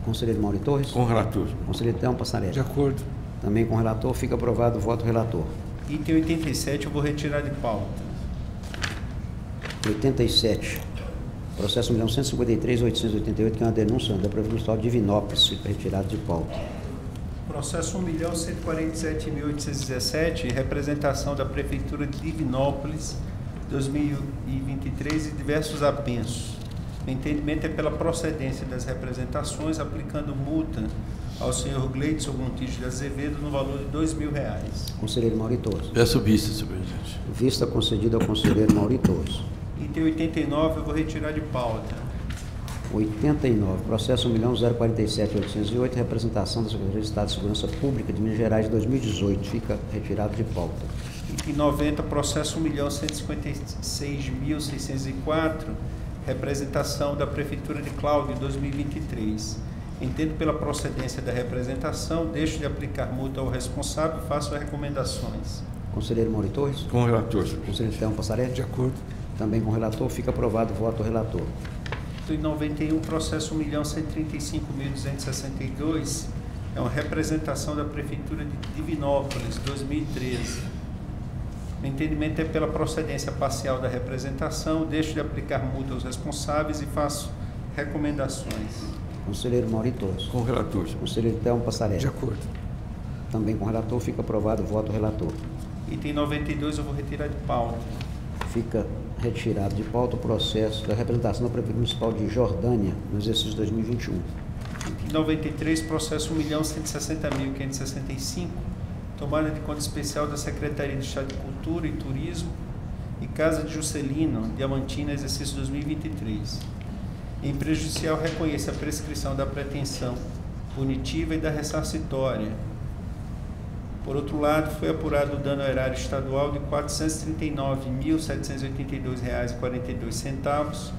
Conselheiro Mauri Torres. Com o relator. Conselheiro Thelmo Passarelli. De acordo. Também com o relator, fica aprovado o voto do relator. Item 87 eu vou retirar de pauta. 87. Processo 1.153.888, que é uma denúncia da Prefeitura Municipal de Divinópolis, fica retirado de pauta. Processo 1.147.817, representação da Prefeitura de Divinópolis, 2023 e diversos apensos. O entendimento é pela procedência das representações, aplicando multa ao senhor Gleidson Gontijo de Azevedo no valor de R$ 2.000. Conselheiro Mauri Torres. Peço vista, senhor presidente. Vista concedida ao conselheiro Mauri Torres. Item 89 eu vou retirar de pauta. 89, processo 1.047.808, representação da Secretaria de Estado de Segurança Pública de Minas Gerais de 2018, fica retirado de pauta. Item 90, processo 1.156.604, representação da Prefeitura de Cláudio, 2023. Entendo pela procedência da representação, deixo de aplicar multa ao responsável e faço recomendações. Conselheiro Mauri Torres? Com o relator, senhor Conselheiro Thelma Passarelli? De acordo. Também com o relator, fica aprovado o voto do relator. Item 91, processo 1.135.262, é uma representação da Prefeitura de Divinópolis, 2013. O entendimento é pela procedência parcial da representação, deixo de aplicar multa aos responsáveis e faço recomendações. Conselheiro Mauri Torres? Com o relator, senhor. Conselheiro Thelma Passarelli? De acordo. Também com o relator, fica aprovado o voto do relator. Item 92 eu vou retirar de pauta. Fica retirado de pauta o processo da representação da Prefeitura Municipal de Jordânia no exercício 2021. Item 93, processo 1.160.565, tomada de conta especial da Secretaria de Estado de Cultura e Turismo e Casa de Juscelino, Diamantina, exercício 2023. Em prejudicial, reconhece a prescrição da pretensão punitiva e da ressarcitória. Por outro lado, foi apurado o dano erário estadual de R$ 439.782,42,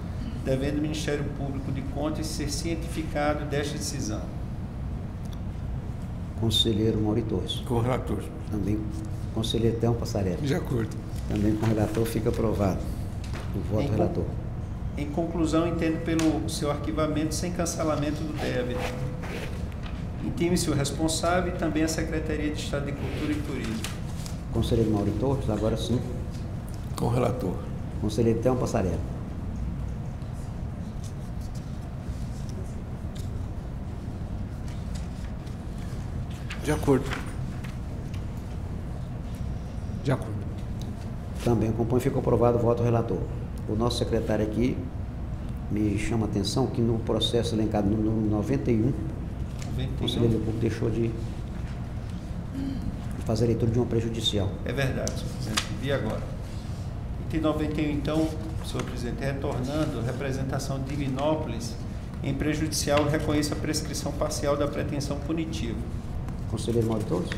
devendo o Ministério Público de Contas ser cientificado desta decisão. Conselheiro Mauri Torres? Com o relator, senhor. Também conselheiro Thelma Passarelli? De acordo. Também com o relator, fica aprovado o voto do relator. Em conclusão, entendo pelo seu arquivamento sem cancelamento do débito. Intime-se o responsável e também a Secretaria de Estado de Cultura e Turismo. Conselheiro Mauri Torres, agora sim. Com o relator. Conselheiro Thelma Passarelli? De acordo. De acordo. Também acompanho, fica aprovado o voto do relator. O nosso secretário aqui me chama a atenção que no processo elencado no número 91, o conselheiro público deixou de fazer a leitura de uma prejudicial. É verdade, senhor presidente. Vi agora. Item 91, então, senhor presidente, retornando, representação de Divinópolis, em prejudicial, reconheça a prescrição parcial da pretensão punitiva. Conselheiro Mauri Torres?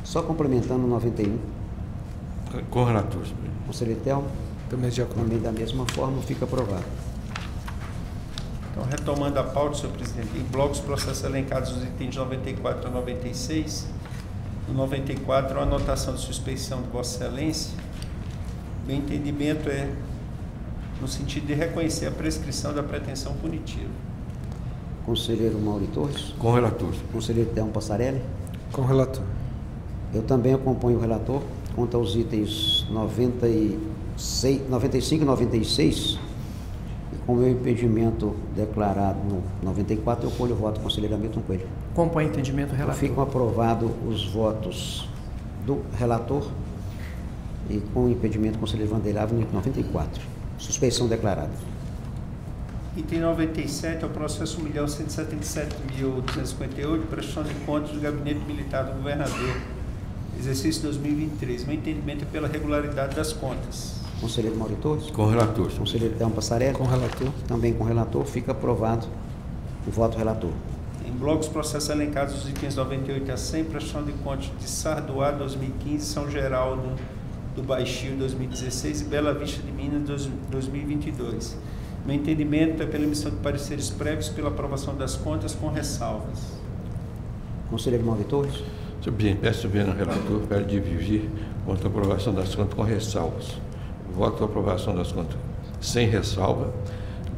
Só complementando o 91. Com o relator, senhor. Conselheiro Thelma? Também de acordo. Também da mesma forma, fica aprovado. Então, retomando a pauta, senhor presidente, em blocos processos elencados os itens de 94 a 96, no 94, a anotação de suspeição de Vossa Excelência, meu entendimento é no sentido de reconhecer a prescrição da pretensão punitiva. Conselheiro Mauri Torres? Com o relator, senhor. Conselheiro Thelma Passarelli? Com o relator. Eu também acompanho o relator quanto aos itens 95 e 96, e com o meu impedimento declarado no 94, eu colho o voto do conselheiro Hamilton Coelho. Acompanha o entendimento do Então, relator. ficam aprovados os votos do relator e com o impedimento do conselheiro Vanderlei no item 94. Suspeição declarada. Item 97 é o processo 1.177.258, prestação de contas do Gabinete Militar do Governador, exercício 2023. Meu entendimento é pela regularidade das contas. Conselheiro Mauri Torres? Com o relator, senhor. Conselheiro Thelma Passarelli? Com o relator. Também com o relator, fica aprovado o voto do relator. Em blocos, processos elencados os itens 98 a 100, prestação de contas de Sardoá 2015, São Geraldo do Baixio 2016 e Bela Vista de Minas 2022. Meu entendimento é pela emissão de pareceres prévios pela aprovação das contas com ressalvas. Conselheiro Mauri Torres? Senhor presidente, peço ao relator para divergir quanto à aprovação das contas com ressalvas. Voto a aprovação das contas sem ressalva,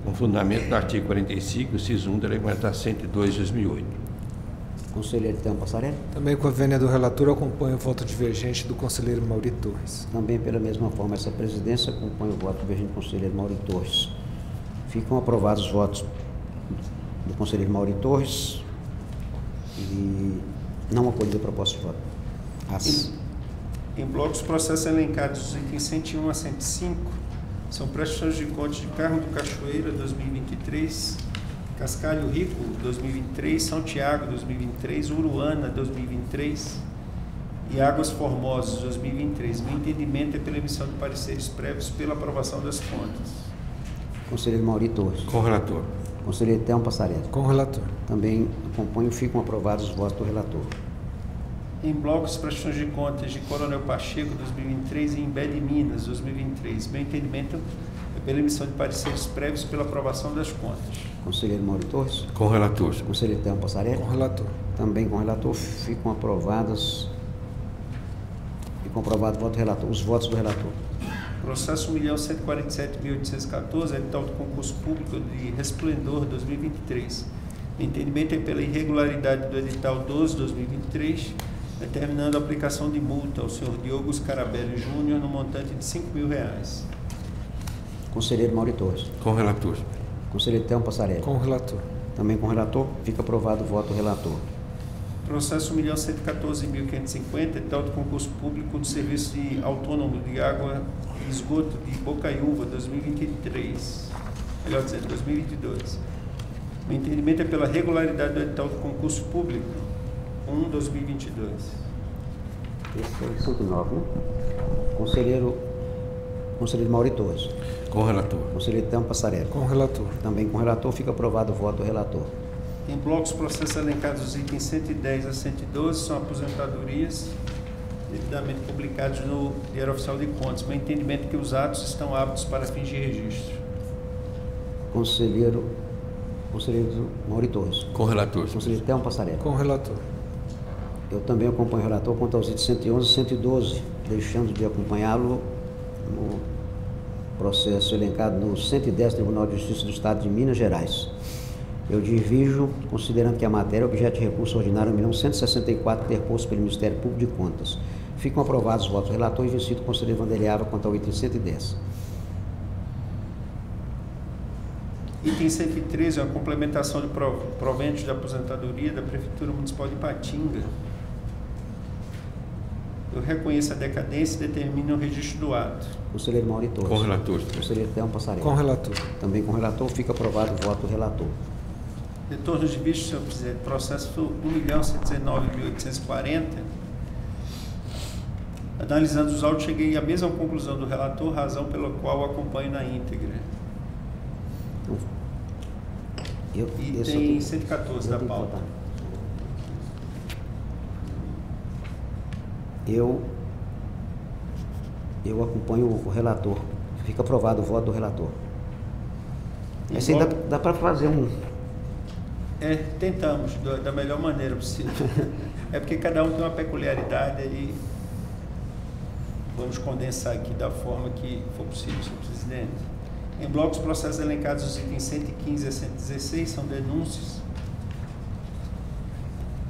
com fundamento no artigo 45, inciso 1 da Lei Complementar 102 de 2008. Conselheiro Thelma Passarelli? Também com a vênia do relator, acompanho o voto divergente do conselheiro Mauri Torres. Também pela mesma forma, essa presidência acompanha o voto divergente do conselheiro Mauri Torres. Ficam aprovados os votos do conselheiro Mauri Torres e não acolhida a proposta de voto. Em blocos, processos elencados os itens 101 a 105 são prestações de contas de Carmo do Cachoeira 2023, Cascalho Rico 2023, São Tiago 2023, Uruana 2023 e Águas Formosas 2023. Meu entendimento é pela emissão de pareceres prévios pela aprovação das contas. Conselheiro Mauri Torres. Com o relator. Conselheiro Thelma Passarelli. Com o relator. Também acompanho, ficam aprovados os votos do relator. Em bloco, as prestações de contas de Coronel Pacheco, 2023, e Imbé de Minas, 2023. Meu entendimento é pela emissão de pareceres prévios pela aprovação das contas. Conselheiro Mauro Torres. Com o relator. Conselheiro Thelma Passarelli. Com o relator. Também com o relator, ficam aprovadas e comprovado o voto do relator, os votos do relator. Processo 1.147.814, edital do concurso público de Resplendor 2023. O entendimento é pela irregularidade do edital 12/2023, determinando a aplicação de multa ao senhor Diogo Scarabelli Júnior no montante de R$5.000. Conselheiro Mauro Torres. Com o relator. Conselheiro Thelma Passarelli. Com o relator. Também com o relator, fica aprovado o voto do relator. Processo 1.114.550, edital do concurso público do Serviço Autônomo de Água e Esgoto de Bocaiúva 2023, melhor dizendo, 2022. O entendimento é pela regularidade do edital do concurso público 1/2022. Esse é o 109, né? Conselheiro Mauro Torres. Com o relator. Conselheiro Thelma Passarelli. Com o relator. Também com o relator, fica aprovado o voto do relator. Em blocos, processos elencados os itens 110 a 112 são aposentadorias devidamente publicados no Diário Oficial de Contas. Meu entendimento é que os atos estão aptos para fins de registro. Conselheiro Mauro Torres. Com o relator. Conselheiro Thelma Passarelli. Com o relator. Eu também acompanho o relator quanto aos itens 111 e 112, deixando de acompanhá-lo no processo elencado no 110 Tribunal de Justiça do Estado de Minas Gerais. Eu divido, considerando que a matéria é objeto de recurso ordinário 1.164 interposto pelo Ministério Público de Contas. Ficam aprovados os votos do relator e vencido o conselheiro Vanderleava quanto ao item 110. Item 113 é a complementação de proventos de aposentadoria da Prefeitura Municipal de Ipatinga. Eu reconheço a decadência e determino o registro do ato. Conselheiro Mauro Torres. Com o relator. Conselheiro Thelma Passarelli. Com o relator. Também com o relator, fica aprovado o voto do relator. Retorno de vista, senhor presidente. Processo 1.119.840. Analisando os autos, cheguei à mesma conclusão do relator, razão pela qual o acompanho na íntegra. Item 114 da pauta. Eu acompanho o relator. Fica aprovado o voto do relator. Assim, dá para fazer um... Tentamos, da melhor maneira possível. É porque cada um tem uma peculiaridade e vamos condensar aqui da forma que for possível, senhor presidente. Em blocos, processos elencados, os itens 115 a 116 são denúncias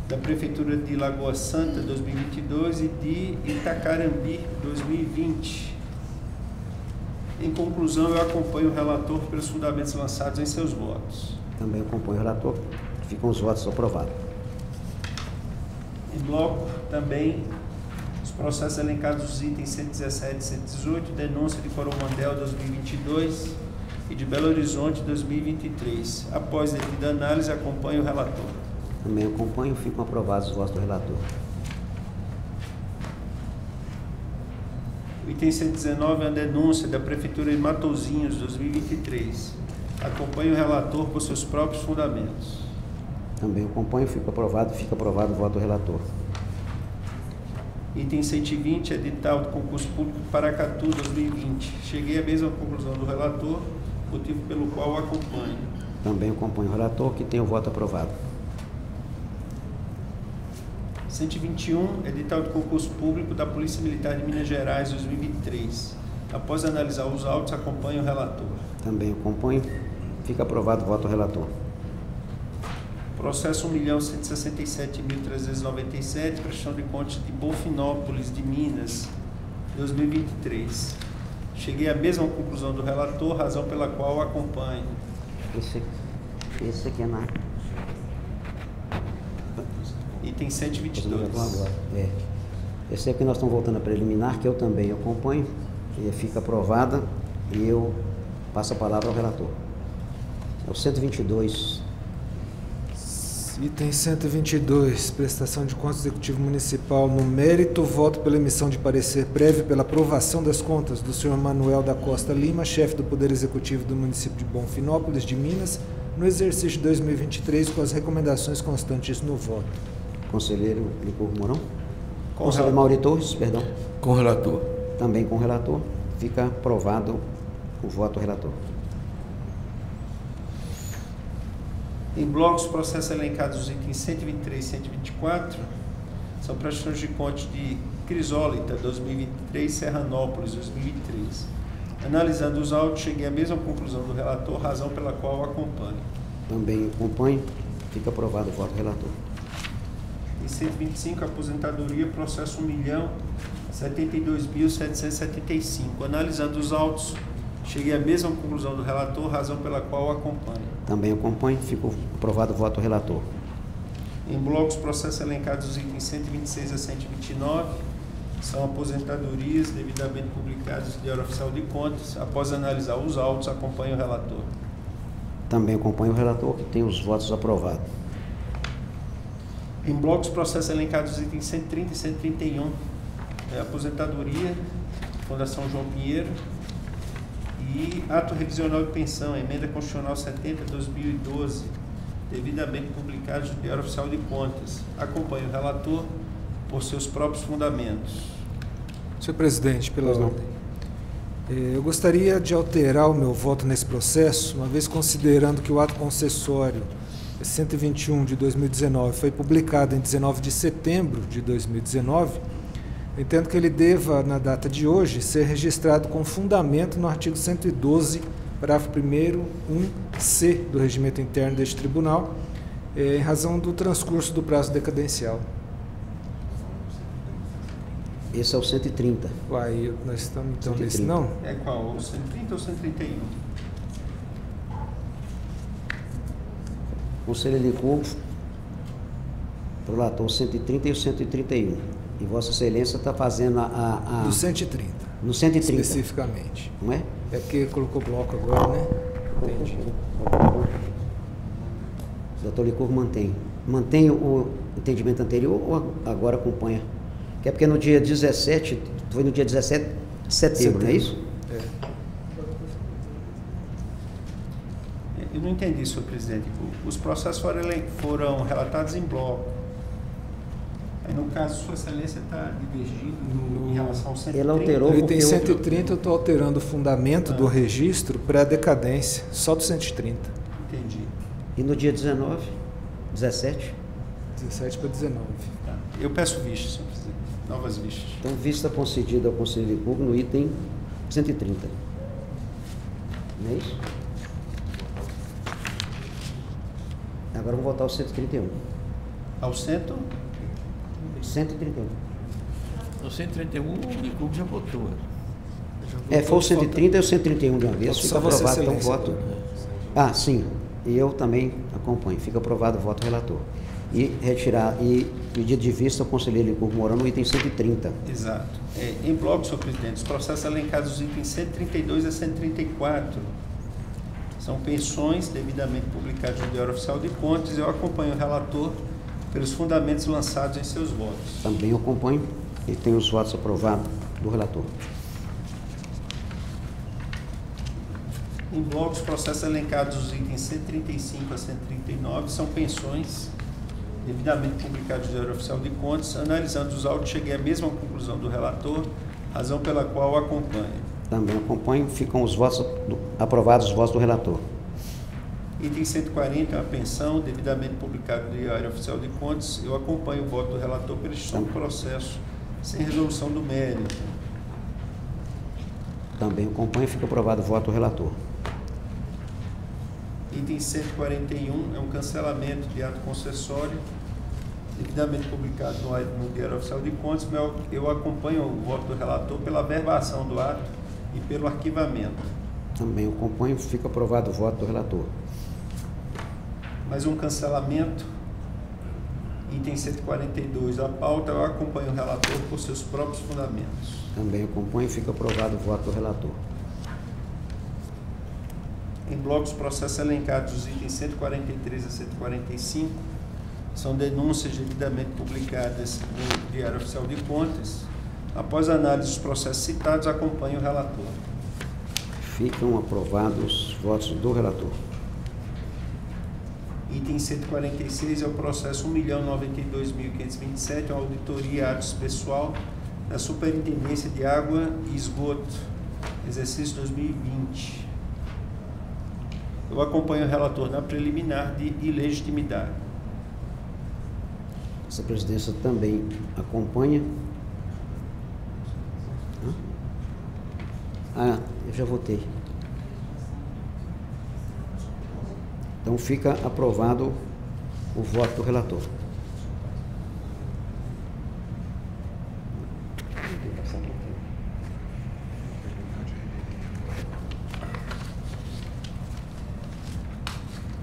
da Prefeitura de Lagoa Santa 2022 e de Itacarambi 2020. Em conclusão, eu acompanho o relator pelos fundamentos lançados em seus votos. Também acompanho o relator, ficam os votos aprovados. Em bloco, também, os processos elencados, os itens 117 e 118, denúncia de Coromandel 2022 e de Belo Horizonte 2023. Após devida análise, acompanho o relator. Também acompanho, ficam aprovados os votos do relator. O item 119 é a denúncia da Prefeitura de Matozinhos 2023. Acompanho o relator por seus próprios fundamentos. Também acompanho, fica aprovado o voto do relator. Item 120, edital do concurso público Paracatu 2020. Cheguei à mesma conclusão do relator, motivo pelo qual o acompanho. Também acompanho o relator, que tem o voto aprovado. 121, edital de concurso público da Polícia Militar de Minas Gerais 2023. Após analisar os autos, acompanho o relator. Também acompanho, fica aprovado o voto do relator. Processo 1.167.397, prestação de contas de Bonfinópolis, de Minas, 2023. Cheguei à mesma conclusão do relator, razão pela qual o acompanho. Esse aqui é na... Item 122. Esse aqui nós estamos voltando a preliminar, que eu também acompanho, e fica aprovada, e eu passo a palavra ao relator. É o 122. Item 122, prestação de contas do Executivo Municipal. No mérito, voto pela emissão de parecer prévio pela aprovação das contas do senhor Manuel da Costa Lima, chefe do Poder Executivo do município de Bonfinópolis, de Minas, no exercício de 2023 com as recomendações constantes no voto. Conselheiro Licurgo Mourão. Com Conselheiro Mauri Torres, perdão. Com o relator. Também com o relator. Fica aprovado o voto do relator. Em blocos, processos elencados os itens 123 e 124 são prestações de contas de Crisólita 2023, Serranópolis 2003. Analisando os autos, cheguei à mesma conclusão do relator, razão pela qual o acompanho. Também acompanho. Fica aprovado o voto do relator. Em 125, aposentadoria, processo 1.072.775. Analisando os autos, cheguei à mesma conclusão do relator, razão pela qual o acompanho. Também acompanho. Fica aprovado o voto do relator. Em blocos, processos elencados os itens 126 a 129 são aposentadorias devidamente publicadas no Diário Oficial de Contas. Após analisar os autos, acompanho o relator. Também acompanho o relator, que tem os votos aprovados. Em blocos, processos elencados os itens 130 e 131, aposentadoria, Fundação João Pinheiro, e ato revisional de pensão, emenda constitucional 70/2012, devidamente publicados no Diário Oficial de Contas. Acompanho o relator por seus próprios fundamentos. Senhor presidente, pela ordem. Eu gostaria de alterar o meu voto nesse processo, uma vez considerando que o ato concessório 121 de 2019 foi publicado em 19 de setembro de 2019, eu entendo que ele deva, na data de hoje, ser registrado com fundamento no artigo 112, parágrafo 1º, 1c do regimento interno deste tribunal, em razão do transcurso do prazo decadencial. Esse é o 130. Uai, nós estamos então 130. nesse não? É qual? O 130 ou 131? Conselheiro Licurgo, relator 130 e o 131. E Vossa Excelência está fazendo a... Do 130. No 130. Especificamente. Não é? É porque colocou bloco agora, né? Entendi. O doutor Licurgo mantém o entendimento anterior ou agora acompanha? Que é porque no dia 17, foi no dia 17 de setembro, não é isso? É. Eu não entendi, senhor presidente. Os processos foram relatados em bloco. Aí, no caso, sua excelência está divergindo em relação ao 130. Ele alterou Ele porque tem 130, eu estou alterando o fundamento do registro para a decadência, só do 130. Entendi. E no dia 19, 17? 17 para 19. Tá. Eu peço vistas, senhor presidente. Novas vistas. Então, vista concedida ao Conselho Licurgo no item 130. Não é isso? Agora vamos voltar ao 131. Ao centro? 131. No 131, o Licurgo já votou. Foi o 130 e o 131 de uma vez. Só Fica Vossa aprovado, então, o Excelência. voto. Sim. E eu também acompanho. Fica aprovado o voto do relator. E pedido de vista ao conselheiro Licurgo Mourão no item 130. Exato. Em bloco, senhor presidente, os processos elencados os itens 132 a 134 são pensões devidamente publicadas no Diário Oficial de Contas. Eu acompanho o relator pelos fundamentos lançados em seus votos. Também acompanho e tenho os votos aprovados do relator. Em bloco, os processos elencados os itens 135 a 139 são pensões devidamente publicados no Diário Oficial de Contas. Analisando os autos, cheguei à mesma conclusão do relator, razão pela qual o acompanho. Também acompanho, ficam os votos aprovados os votos do relator. Item 140, a pensão, devidamente publicado no Diário Oficial de Contas. Eu acompanho o voto do relator pela extinção do processo, sem resolução do mérito. Também acompanho, fica aprovado o voto do relator. Item 141 é um cancelamento de ato concessório, devidamente publicado no Diário Oficial de Contas. Eu acompanho o voto do relator pela averbação do ato e pelo arquivamento. Também acompanho, fica aprovado o voto do relator. Mais um cancelamento, item 142 da pauta. Eu acompanho o relator por seus próprios fundamentos. Também acompanho, fica aprovado o voto do relator. Em blocos, processos elencados os itens 143 a 145 são denúncias devidamente publicadas no Diário Oficial de Contas. Após análise dos processos citados, acompanho o relator. Ficam aprovados os votos do relator. Item 146 é o processo 1.092.527, uma auditoria atos pessoal na Superintendência de Água e Esgoto, exercício 2020. Eu acompanho o relator na preliminar de ilegitimidade. Essa presidência também acompanha. Ah, eu já votei. Então fica aprovado o voto do relator.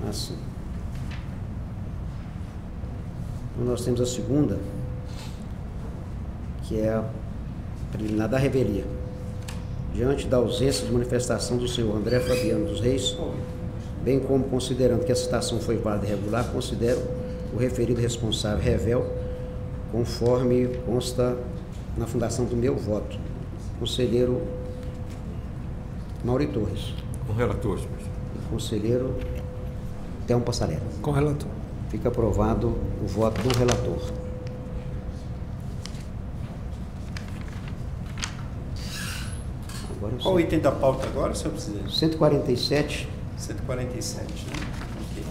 Assim. Então nós temos a segunda, que é a preliminar da revelia. Diante da ausência de manifestação do senhor André Fabiano dos Reis, bem como considerando que a citação foi válida e regular, considero o referido responsável revel, conforme consta na fundação do meu voto. Conselheiro Mauri Torres. Com relator, senhor. E conselheiro Thelmo Passarella. Com o relator. Fica aprovado o voto do relator. Agora, Qual o item da pauta agora, senhor presidente? 147. 147, né? Ok.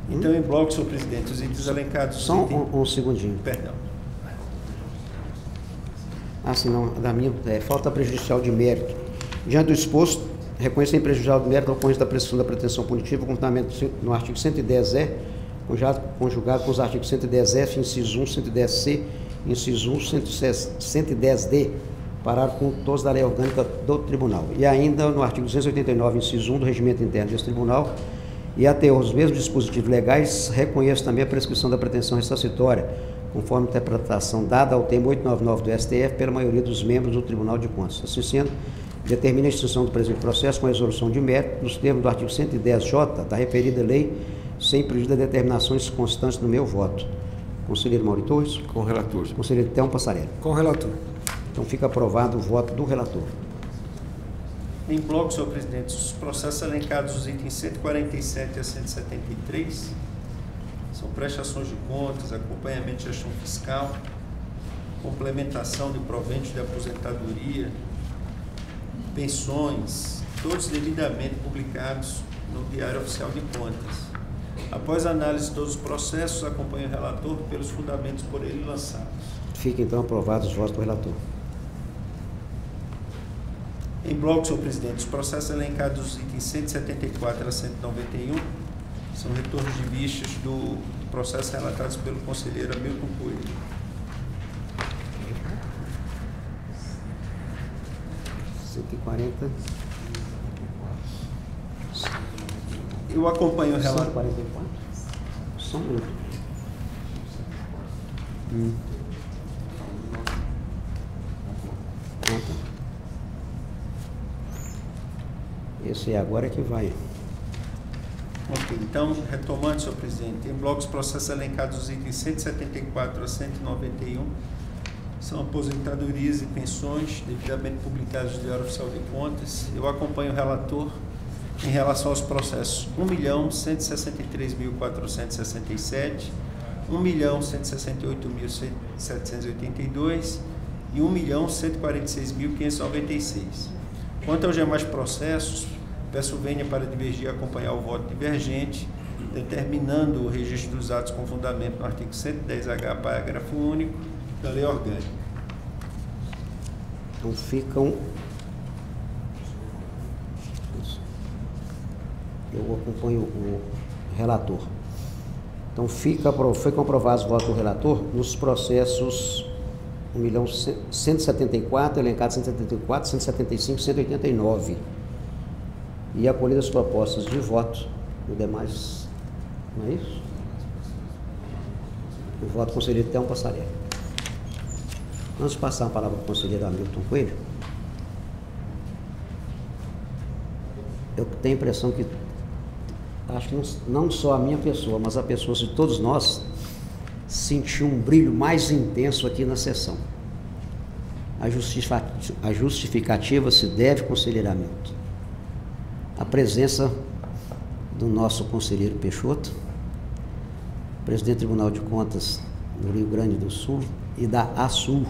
Então, em bloco, senhor presidente, os itens elencados... Só um segundinho. Perdão. Ah, sim, não, da minha, falta prejudicial de mérito. Diante do exposto, reconhecer em prejudicial de mérito a ocorrência da prescrição da pretensão punitiva, com fundamento no artigo 110-E, conjugado com os artigos 110-F, inciso 1, 110-C, inciso 1, 110-D, parágrafo com todos da lei orgânica do tribunal. E ainda no artigo 289, inciso 1 do regimento interno desse tribunal, e a teor dos mesmos dispositivos legais, reconheço também a prescrição da pretensão ressarcitória, conforme a interpretação dada ao termo 899 do STF pela maioria dos membros do Tribunal de Contas. Assim sendo, determina a extinção do presente processo com a resolução de mérito nos termos do artigo 110J da referida lei, sem prejuízo das determinações constantes do meu voto. Conselheiro Mauri Torres. Com o relator, senhor. Conselheiro Thelmo Passarella. Com o relator. Então fica aprovado o voto do relator. Em bloco, senhor presidente, os processos elencados, os itens 147 a 173, são prestações de contas, acompanhamento de gestão fiscal, complementação de proventos de aposentadoria, pensões, todos devidamente publicados no Diário Oficial de Contas. Após a análise de todos os processos, acompanho o relator pelos fundamentos por ele lançados. Fiquem então aprovados os votos do relator. Em bloco, senhor presidente, os processos elencados dos itens 174 a 191 são retornos de vistas do processo relatados pelo conselheiro Hamilton Coelho. Eu acompanho o relator. 144? Só um minuto. Esse agora é que vai. Ok, então, retomando, senhor presidente, em bloco os processos elencados os itens 174 a 191 são aposentadorias e pensões devidamente publicados no Diário Oficial de Contas. Eu acompanho o relator em relação aos processos 1.163.467, 1.168.782 e 1.146.596. Quanto aos demais processos, peço vênia para divergir e acompanhar o voto divergente, determinando o registro dos atos com fundamento no artigo 110H, parágrafo único, da lei orgânica. Então ficam... Eu acompanho o relator. Então foi comprovado os votos do relator nos processos 1.174, elencados 174, 175, 189. E acolhidas as propostas de voto, o demais, não é isso? O voto do conselheiro Thelmo Passarella. Antes de passar a palavra para o conselheiro Hamilton Coelho, eu tenho a impressão que, acho que não só a minha pessoa, mas a pessoa de todos nós, sentiu um brilho mais intenso aqui na sessão. A justificativa se deve, conselheiro Hamilton, a presença do nosso conselheiro Peixoto, presidente do Tribunal de Contas do Rio Grande do Sul e da ASUR,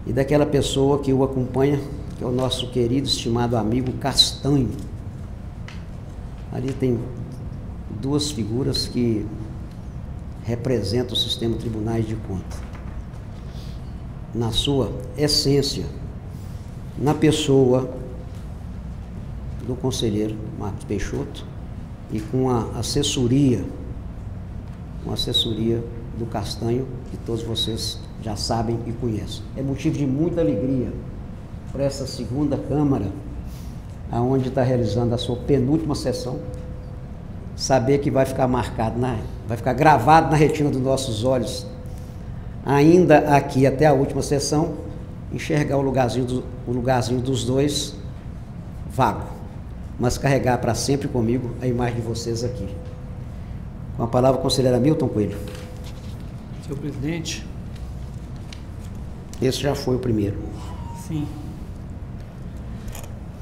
e daquela pessoa que o acompanha, que é o nosso querido, estimado amigo Castanho. Ali tem duas figuras que representam o sistema tribunais de contas. Na sua essência, na pessoa do conselheiro Marcos Peixoto e com a assessoria do Castanho, que todos vocês já sabem e conhecem. É motivo de muita alegria para essa segunda Câmara, aonde está realizando a sua penúltima sessão, saber que vai ficar marcado, vai ficar gravado na retina dos nossos olhos, ainda aqui até a última sessão, enxergar o lugarzinho dos dois vago, mas carregar para sempre comigo a imagem de vocês aqui. Com a palavra, o conselheiro Hamilton Coelho. Senhor presidente. Esse já foi o primeiro. Sim.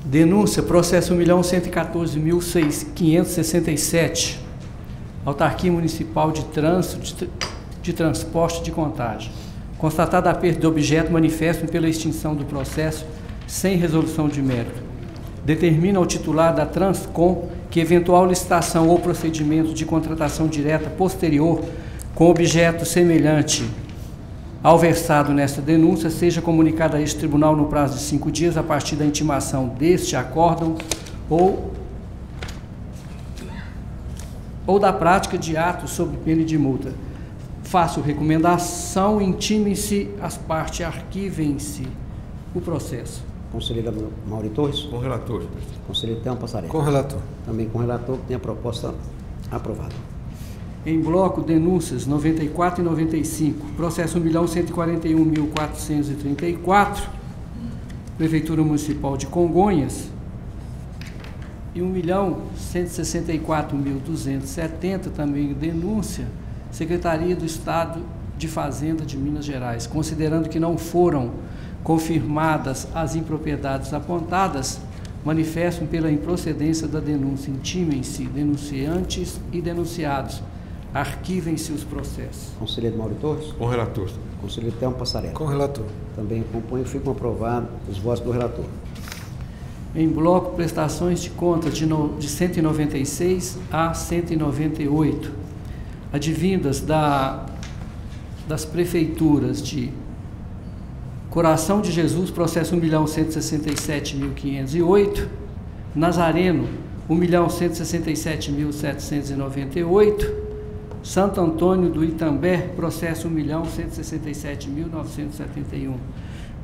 Denúncia, processo 1.114.567, Autarquia Municipal de Trânsito, de Transporte de Contagem. Constatada a perda de objeto, manifesto pela extinção do processo sem resolução de mérito. Determina ao titular da Transcom que eventual licitação ou procedimento de contratação direta posterior com objeto semelhante ao versado nesta denúncia, seja comunicada a este tribunal no prazo de 5 dias a partir da intimação deste acórdão ou da prática de atos sob pena de multa. Faço recomendação, intime-se as partes, arquivem-se o processo. Conselheiro Mauri Torres. Com relator. Conselheiro Thelma Passarelli. Com relator. Também com relator, que tem a proposta aprovada. Em bloco, denúncias 94 e 95, processo 1.141.434, Prefeitura Municipal de Congonhas, e 1.164.270, também denúncia, Secretaria do Estado de Fazenda de Minas Gerais, considerando que não foram confirmadas as impropriedades apontadas, manifestam pela improcedência da denúncia, intimem-se denunciantes e denunciados, arquivem-se os processos. Conselheiro Mauri Torres. Com relator. Conselheiro Thelma Passarelli. Com relator. Também acompanho e ficam aprovados os votos do relator. Em bloco, prestações de contas de 196 a 198, advindas das prefeituras de Coração de Jesus, processo 1.167.508, Nazareno, 1.167.798, Santo Antônio do Itambé, processo 1.167.971.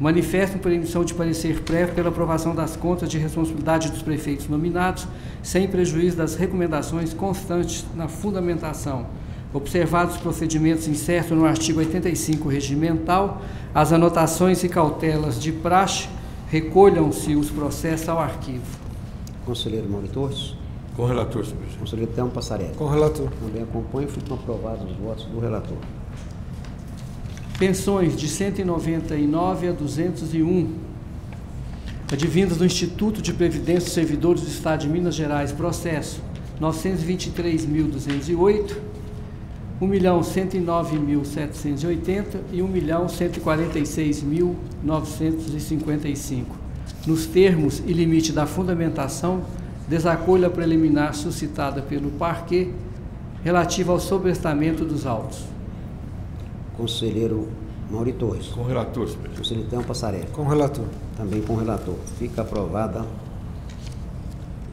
Manifestam por emissão de parecer prévio pela aprovação das contas de responsabilidade dos prefeitos nominados, sem prejuízo das recomendações constantes na fundamentação. Observados os procedimentos incertos no artigo 85 regimental, as anotações e cautelas de praxe, recolham-se os processos ao arquivo. Conselheiro Mauri Torres. Com relator, senhor presidente. Conselheiro Thelma Passarelli. Com relator. Também acompanho e ficam aprovados os votos do relator. Pensões de 199 a 201, advindas do Instituto de Previdência dos Servidores do Estado de Minas Gerais, processo 923.208, 1.109.780 e 1.146.955. Nos termos e limite da fundamentação, desacolho a preliminar suscitada pelo parquê relativa ao sobrestamento dos autos. Conselheiro Mauri Torres. Com relator, senhor presidente. Conselheiro Thelma Passarelli. Com relator. Também com relator. Fica aprovada.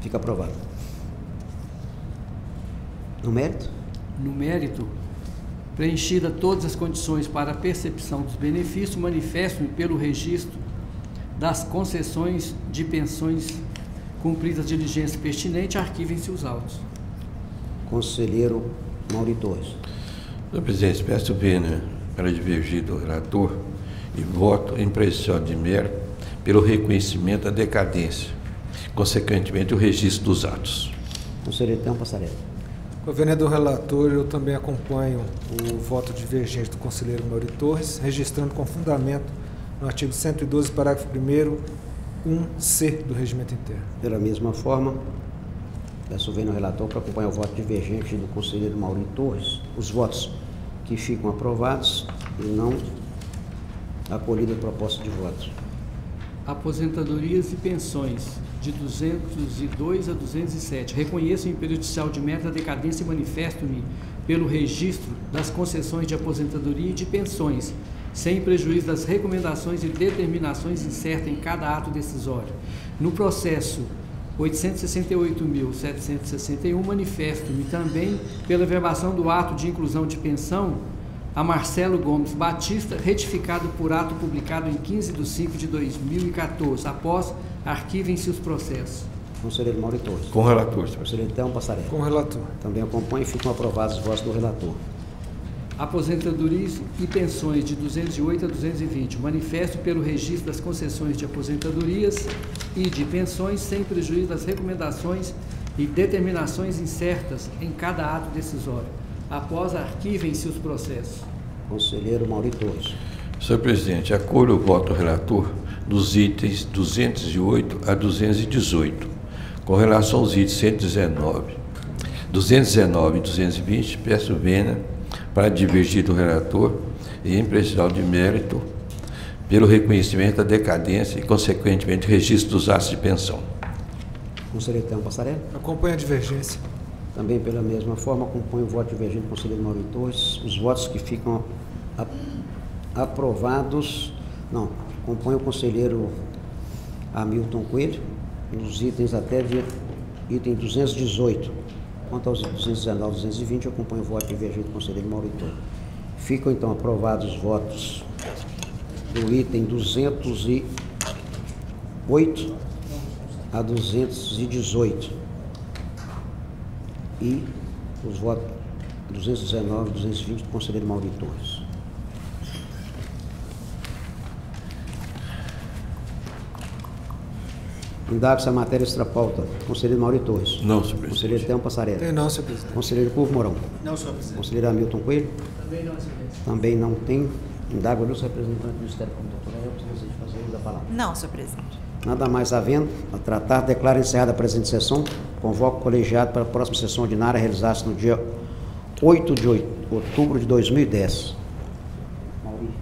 Fica aprovado. No mérito? No mérito, preenchida todas as condições para a percepção dos benefícios, manifestam pelo registro das concessões de pensões cumpridas a diligência pertinente, arquivem-se os autos. Conselheiro Mauri Torres. Senhor presidente, peço pena para divergir do relator e voto em precisão de mérito pelo reconhecimento da decadência, consequentemente o registro dos atos. Conselheiro Thelma Passarelli. Com a vênia do relator, eu também acompanho o voto divergente do conselheiro Mauri Torres, registrando com fundamento no artigo 112, parágrafo 1º, 1C do Regimento Interno. Pela mesma forma, Peço o no relator para acompanhar o voto divergente do conselheiro Maurício Torres. Os votos que ficam aprovados e não acolhida a proposta de voto. Aposentadorias e pensões, de 202 a 207. Reconheço em período judicial de mérito a decadência e manifesto-me pelo registro das concessões de aposentadoria e de pensões, sem prejuízo das recomendações e determinações incertas em cada ato decisório. No processo 868.761, manifesto-me também pela verbação do ato de inclusão de pensão a Marcelo Gomes Batista, retificado por ato publicado em 15/5/2014, após arquivem-se os processos. Conselheiro Maurício Torres. Com o relator, senhor Conselheiro Thelma Passarelli. Com o relator. Também acompanho e ficam aprovados os votos do relator. Aposentadorias e pensões, de 208 a 220. Manifesto pelo registro das concessões de aposentadorias e de pensões, sem prejuízo das recomendações e determinações incertas em cada ato decisório. Após arquivem-se os processos. Conselheiro Maurício Torres. Senhor presidente, acolho o voto do relator dos itens 208 a 218. Com relação aos itens 219 e 220, peço vênia para divergir do relator e em precisação de mérito pelo reconhecimento da decadência e, consequentemente, registro dos atos de pensão. Conselheiro Thelma Passarelli. Acompanho a divergência. Também, pela mesma forma, acompanho o voto divergente do conselheiro Maurício Torres. Os votos que ficam aprovados... Não, acompanho o conselheiro Hamilton Coelho, nos itens até item 218. Quanto aos 219 e 220, eu acompanho o voto divergente do conselheiro Maurício Torres. Ficam, então, aprovados os votos do item 208 a 218. E os votos 219 e 220 do conselheiro Maurício Torres. Indago-se a matéria extrapauta. Conselheiro Maurício Torres. Não, senhor presidente. Conselheiro Thelma Passarelli. Tem não, senhor presidente. Conselheiro Curvo Mourão. Não, senhor presidente. Conselheiro Hamilton Coelho. Também não, excelência. Também não tem. Indago o representante do Ministério Público, doutora Elton, você de fazer uso da palavra. Não, senhor presidente. Nada mais havendo a tratar, declaro encerrada a presente sessão. Convoco o colegiado para a próxima sessão ordinária, realizar-se no dia 8 de outubro de 2010. Maurício.